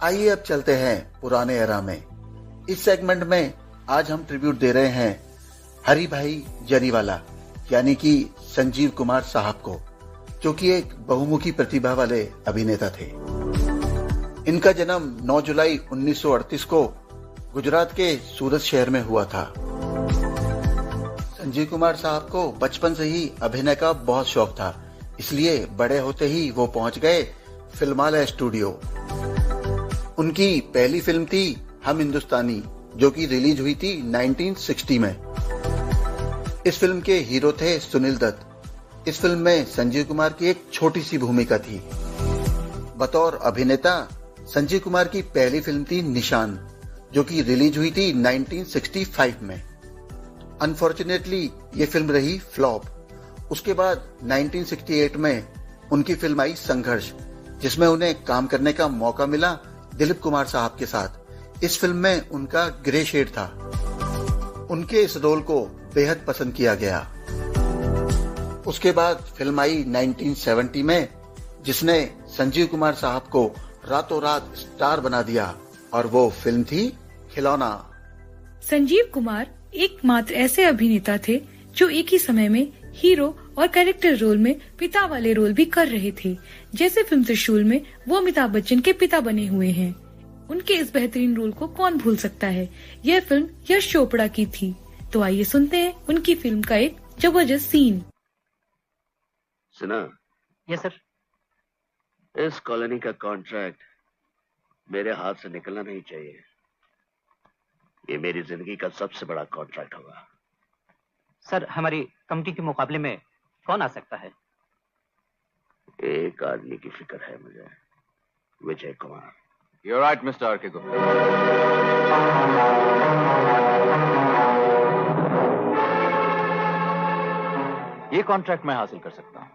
आइए अब चलते हैं पुराने एरा में। इस सेगमेंट में आज हम ट्रिब्यूट दे रहे हैं हरी भाई जरीवाला यानी कि संजीव कुमार साहब को, जो कि एक बहुमुखी प्रतिभा वाले अभिनेता थे। इनका जन्म 9 जुलाई 1938 को गुजरात के सूरत शहर में हुआ था। संजीव कुमार साहब को बचपन से ही अभिनय का बहुत शौक था, इसलिए बड़े होते ही वो पहुंच गए फिल्मालय स्टूडियो। उनकी पहली फिल्म थी हम हिंदुस्तानी, जो कि रिलीज हुई थी 1960 में। इस फिल्म के हीरो थे सुनील दत्त। इस फिल्म में संजीव कुमार की एक छोटी सी भूमिका थी। बतौर अभिनेता संजीव कुमार की पहली फिल्म थी निशान, जो कि रिलीज हुई थी 1965 में। अनफॉर्चुनेटली ये फिल्म रही फ्लॉप। उसके बाद 1968 में उनकी फिल्म आई संघर्ष, जिसमें उन्हें काम करने का मौका मिला दिलीप कुमार साहब के साथ। इस फिल्म में उनका ग्रे शेड था। उनके इस रोल को बेहद पसंद किया गया। उसके बाद फिल्म आई 1970 में, जिसने संजीव कुमार साहब को रातों रात स्टार बना दिया, और वो फिल्म थी खिलौना। संजीव कुमार एकमात्र ऐसे अभिनेता थे जो एक ही समय में हीरो और कैरेक्टर रोल में पिता वाले रोल भी कर रहे थे। जैसे फिल्म त्रिशूल में वो अमिताभ बच्चन के पिता बने हुए हैं। उनके इस बेहतरीन रोल को कौन भूल सकता है। यह फिल्म यश चोपड़ा की थी। तो आइए सुनते हैं उनकी फिल्म का एक जबरदस्त सीन। सुना? Yes sir. इस कॉलोनी का कॉन्ट्रैक्ट मेरे हाथ से निकलना नहीं चाहिए। ये मेरी जिंदगी का सबसे बड़ा कॉन्ट्रैक्ट होगा। सर, हमारी कंपनी के मुकाबले में कौन आ सकता है? एक आदमी की फिक्र है मुझे, Vijay Kumar. You're right, Mr. R.K. Gupta. ये कॉन्ट्रैक्ट मैं हासिल कर सकता हूं,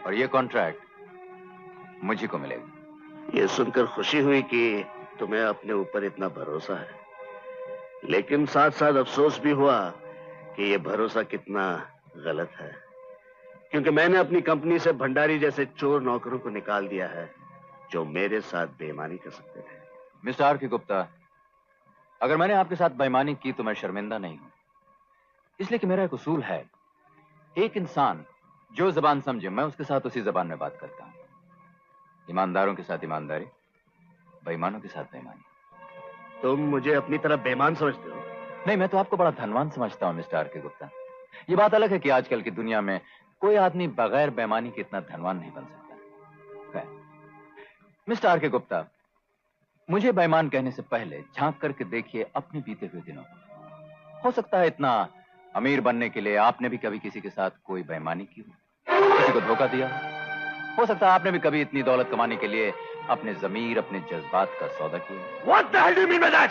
और ये कॉन्ट्रैक्ट मुझे को मिलेगा। ये सुनकर खुशी हुई कि तुम्हें अपने ऊपर इतना भरोसा है, लेकिन साथ साथ अफसोस भी हुआ कि ये भरोसा कितना गलत है, क्योंकि मैंने अपनी कंपनी से भंडारी जैसे चोर नौकरों को निकाल दिया है, जो मेरे साथ बेईमानी कर सकते थे। Mister R K. गुप्ता, अगर मैंने आपके साथ बेईमानी की तो मैं शर्मिंदा नहीं हूं, इसलिए कि मेरा एक उसूल है, एक इंसान जो जबान समझे मैं उसके साथ उसी जबान में बात करता हूं। ईमानदारों के साथ ईमानदारी, बेईमानों के साथ बेईमानी। तुम मुझे अपनी तरफ बेईमान समझते हो? नहीं, मैं तो आपको बड़ा धनवान समझता हूं मिस्टर आर.के. गुप्ता। ये बात अलग है कि आजकल की दुनिया में कोई आदमी बगैर बेईमानी के इतना धनवान नहीं बन सकता। Mister R K. गुप्ता, मुझे बेईमान कहने से पहले झांक करके देखिए अपने बीते हुए दिनों को। हो सकता है इतना अमीर बनने के लिए आपने भी कभी किसी के साथ कोई बेईमानी की हो, किसी को धोखा दिया हो सकता है आपने भी कभी इतनी दौलत कमाने के लिए अपने जमीर, अपने जज्बात का सौदा किया। What the hell do you mean by that?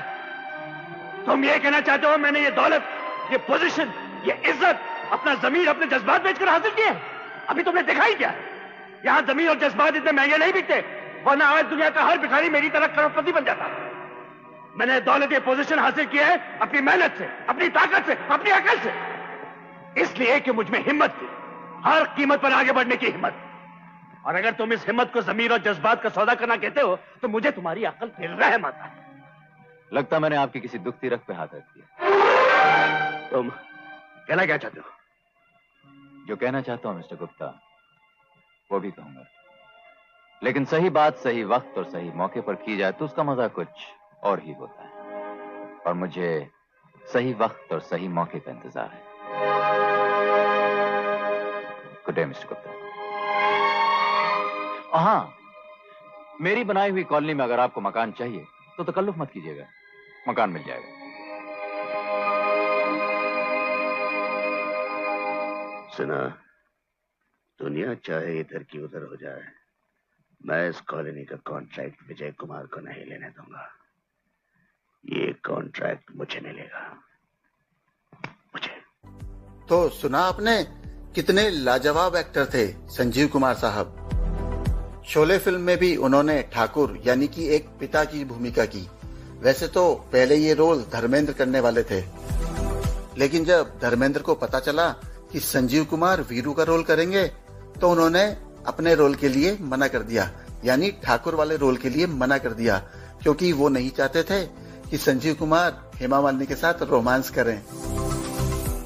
तुम ये कहना चाहते हो मैंने ये दौलत, ये पोजीशन, ये इज्जत अपना जमीर, अपने जज्बात बेचकर हासिल किए? अभी तुमने देखा ही क्या? यहाँ जमीर और जज्बात इतने महंगे नहीं बिकते, वरना आज दुनिया का हर भिखारी मेरी तरह करोड़पति बन जाता। मैंने दौलत, ये पोजीशन हासिल किया है अपनी मेहनत से, अपनी ताकत से, अपनी अकल से, इसलिए कि मुझ में हिम्मत थी, हर कीमत पर आगे बढ़ने की हिम्मत। और अगर तुम इस हिम्मत को जमीर और जज्बात का सौदा करना कहते हो तो मुझे तुम्हारी अकल फिर रहम आता है। लगता मैंने आपकी किसी दुखती रख पे हाथ रख दिया। तुम कहना क्या चाहते हो? जो कहना चाहता हूं मिस्टर गुप्ता वो भी कहूंगा, लेकिन सही बात सही वक्त और सही मौके पर की जाए तो उसका मजा कुछ और ही होता है। और मुझे सही वक्त और सही मौके का इंतजार है। Good day mister Gupta. हाँ, मेरी बनाई हुई कॉलोनी में अगर आपको मकान चाहिए तो तकल्लुफ मत कीजिएगा, मकान मिल जाएगा। सुना, दुनिया चाहे इधर की उधर हो जाए, मैं इस कॉलोनी का कॉन्ट्रैक्ट विजय कुमार को नहीं लेने दूंगा। ये कॉन्ट्रैक्ट मुझे मिलेगा, मुझे। तो सुना आपने कितने लाजवाब एक्टर थे संजीव कुमार साहब। शोले फिल्म में भी उन्होंने ठाकुर यानी कि एक पिता की भूमिका की। वैसे तो पहले ये रोल धर्मेंद्र करने वाले थे, लेकिन जब धर्मेंद्र को पता चला कि संजीव कुमार वीरू का रोल करेंगे तो उन्होंने अपने रोल के लिए मना कर दिया, यानी ठाकुर वाले रोल के लिए मना कर दिया, क्योंकि वो नहीं चाहते थे कि संजीव कुमार हेमा मालिनी के साथ रोमांस करें।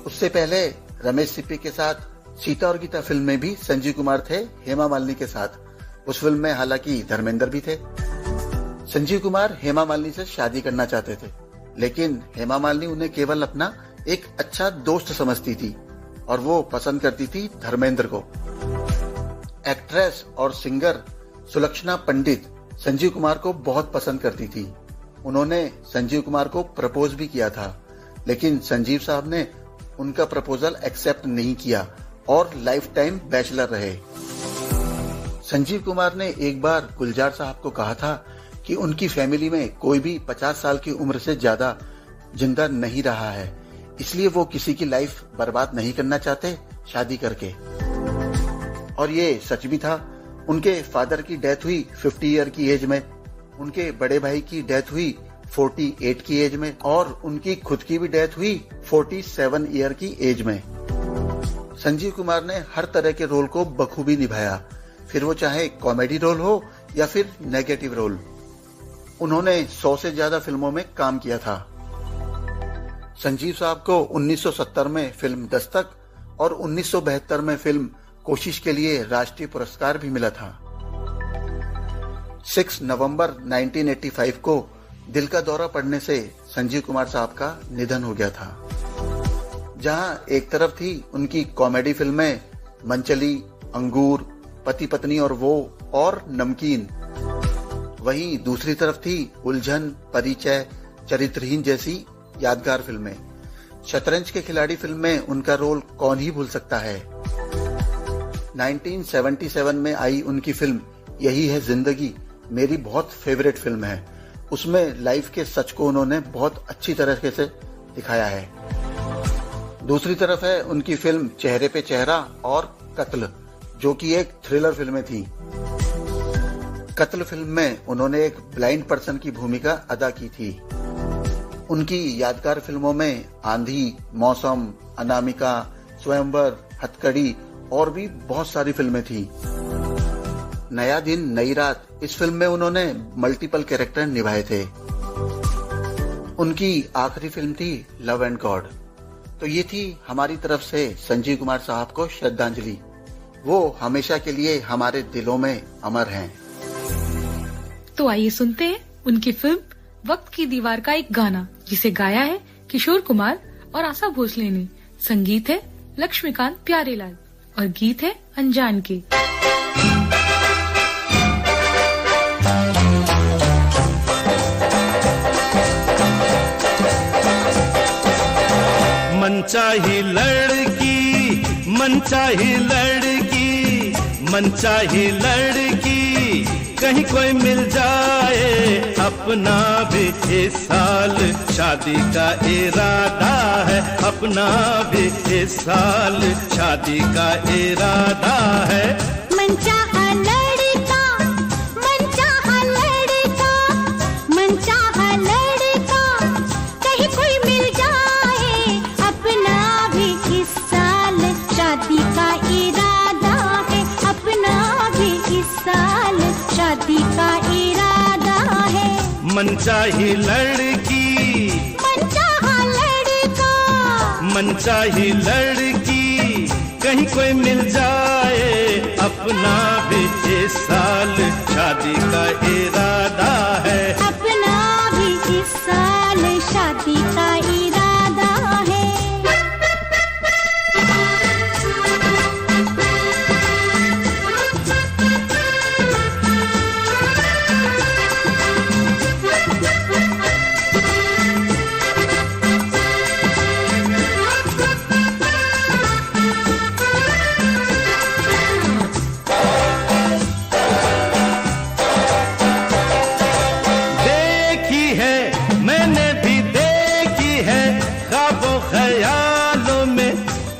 उससे पहले रमेश सिप्पी के साथ सीता और गीता फिल्म में भी संजीव कुमार थे हेमा मालिनी के साथ। उस फिल्म में हालांकि धर्मेंद्र भी थे। संजीव कुमार हेमा मालिनी से शादी करना चाहते थे, लेकिन हेमा मालिनी उन्हें केवल अपना एक अच्छा दोस्त समझती थी और वो पसंद करती थी धर्मेंद्र को। एक्ट्रेस और सिंगर सुलक्षणा पंडित संजीव कुमार को बहुत पसंद करती थी। उन्होंने संजीव कुमार को प्रपोज भी किया था, लेकिन संजीव साहब ने उनका प्रपोजल एक्सेप्ट नहीं किया और लाइफ टाइम बैचलर रहे। संजीव कुमार ने एक बार गुलजार साहब को कहा था कि उनकी फैमिली में कोई भी 50 साल की उम्र से ज्यादा जिंदा नहीं रहा है, इसलिए वो किसी की लाइफ बर्बाद नहीं करना चाहते शादी करके। और ये सच भी था। उनके फादर की डेथ हुई 50 ईयर की एज में, उनके बड़े भाई की डेथ हुई 48 की एज में और उनकी खुद की भी डेथ हुई 47 ईयर की एज में। संजीव कुमार ने हर तरह के रोल को बखूबी निभाया, फिर वो चाहे कॉमेडी रोल हो या फिर नेगेटिव रोल। उन्होंने 100 से ज्यादा फिल्मों में काम किया था। संजीव साहब को 1970 में फिल्म दस्तक और 1972 में फिल्म कोशिश के लिए राष्ट्रीय पुरस्कार भी मिला था। 6 नवंबर 1985 को दिल का दौरा पड़ने से संजीव कुमार साहब का निधन हो गया था। जहां एक तरफ थी उनकी कॉमेडी फिल्में मनचली, अंगूर, पति पत्नी और वो और नमकीन, वहीं दूसरी तरफ थी उलझन, परिचय, चरित्रहीन जैसी यादगार फिल्में। शतरंज के खिलाड़ी फिल्म में उनका रोल कौन ही भूल सकता है। 1977 में आई उनकी फिल्म यही है जिंदगी मेरी बहुत फेवरेट फिल्म है। उसमें लाइफ के सच को उन्होंने बहुत अच्छी तरीके से दिखाया है। दूसरी तरफ है उनकी फिल्म चेहरे पे चेहरा और कत्ल, जो कि एक थ्रिलर फिल्में थी। कत्ल फिल्म में उन्होंने एक ब्लाइंड पर्सन की भूमिका अदा की थी। उनकी यादगार फिल्मों में आंधी, मौसम, अनामिका, स्वयंवर, हथकड़ी और भी बहुत सारी फिल्में थी। नया दिन नई रात, इस फिल्म में उन्होंने मल्टीपल कैरेक्टर निभाए थे। उनकी आखिरी फिल्म थी लव एंड गॉड। तो ये थी हमारी तरफ से संजीव कुमार साहब को श्रद्धांजलि। वो हमेशा के लिए हमारे दिलों में अमर हैं। तो आइए सुनते हैं उनकी फिल्म वक्त की दीवार का एक गाना, जिसे गाया है किशोर कुमार और आशा भोसले ने। संगीत है लक्ष्मीकांत प्यारेलाल और गीत है अनजान के। मनचाही लड़की, मनचाही लड़की, मनचाही लड़की, कहीं कोई मिल जाए अपना भी इस साल शादी का इरादा है, अपना भी इस साल शादी का इरादा है। मनचाहा लड़का, मनचाहा लड़का, मनचाहा लड़का, कहीं कोई मिल जाए अपना भी इस साल शादी का इरादा है, अपना भी इस साल शादी का इरादा है। मनचाही लड़की, मनचाहा लड़का, मनचाही लड़की, कहीं कोई मिल जाए अपना भी इस साल शादी का इरादा है, अपना भी इस साल शादी का इरादा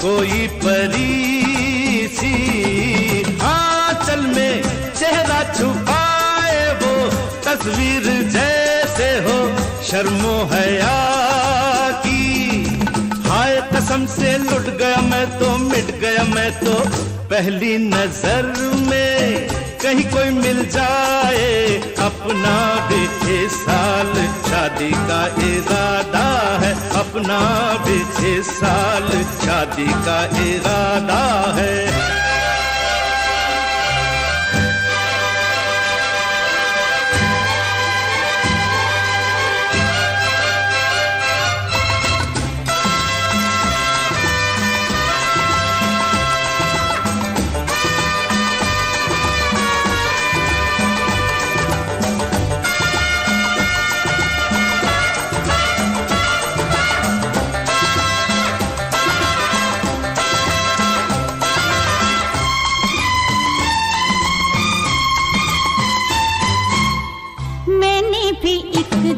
कोई परी सी आंचल में चेहरा छुपाए वो तस्वीर जैसे हो शर्मो हया की। हाय कसम से लुट गया मैं तो, मिट गया मैं तो पहली नजर में। कहीं कोई मिल जाए अपना भी इस साल शादी का इरादा है, अपना भी इस साल शादी का इरादा है।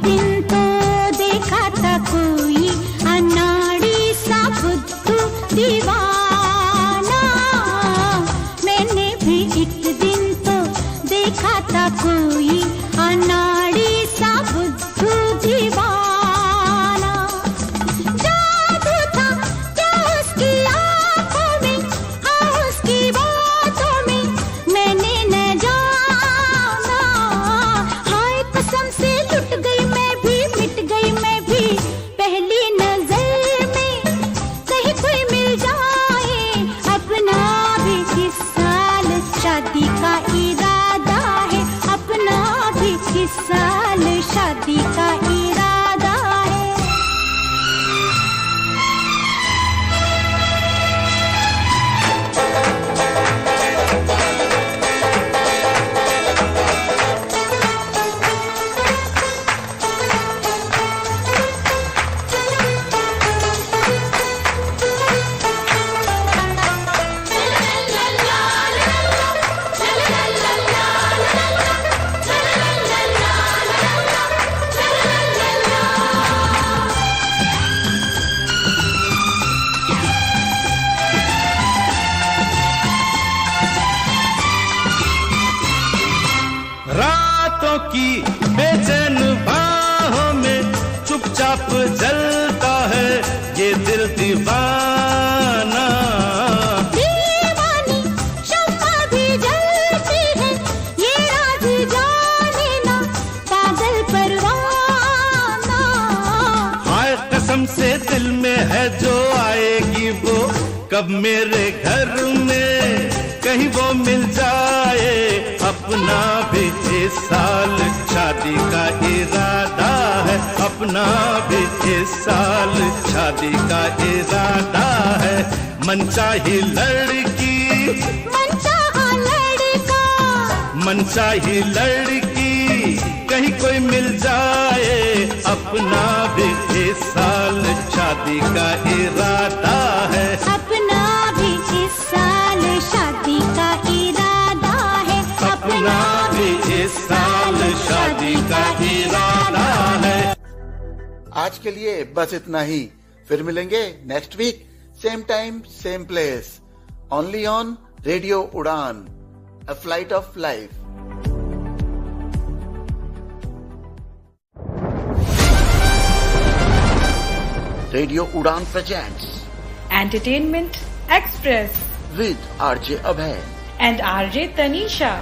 दिन तो देखा था कोई अनाड़ी सा बुद्धू दीवाना। मैंने भी एक दिन तो देखा था कोई अनाड़ी सा बुद्धू दीवाना। जादू था क्या उसकी आंखों में, हाँ उसकी बातों में, मैंने न जाना। हाय कसम से लुट गई मैं भी, मिट गई मैं भी पहली नजर में। कहीं कोई मिल जाए अपना भी इस साल शादी का इरादा है, अपना भी इस साल शादी का इरादा है। रातों की बेचैन बाहों में चुपचाप जलता है ये दिल दीवाना। दीवानी शम्मा भी जलती है, ये राज जाने ना पागल परवाना। हाय कसम से दिल में है जो आएगी वो कब मेरे घर में। कहीं वो मिल जाए अपना भी इस साल शादी का इरादा है, अपना भी इस साल शादी का इरादा है। मनचाही लड़की, मनचाहा लड़का, मनचाही लड़की कहीं कोई मिल जाए अपना भी इस साल शादी का इरादा है, अपना भी इस साल शादी का इरादा है, अपना भी इस साल शादी का इरादा है। आज के लिए बस इतना ही, फिर मिलेंगे next week same time same place, only on radio Udaan, a flight of life. Radio Udaan presents entertainment express with RJ Abhay and RJ Tanisha.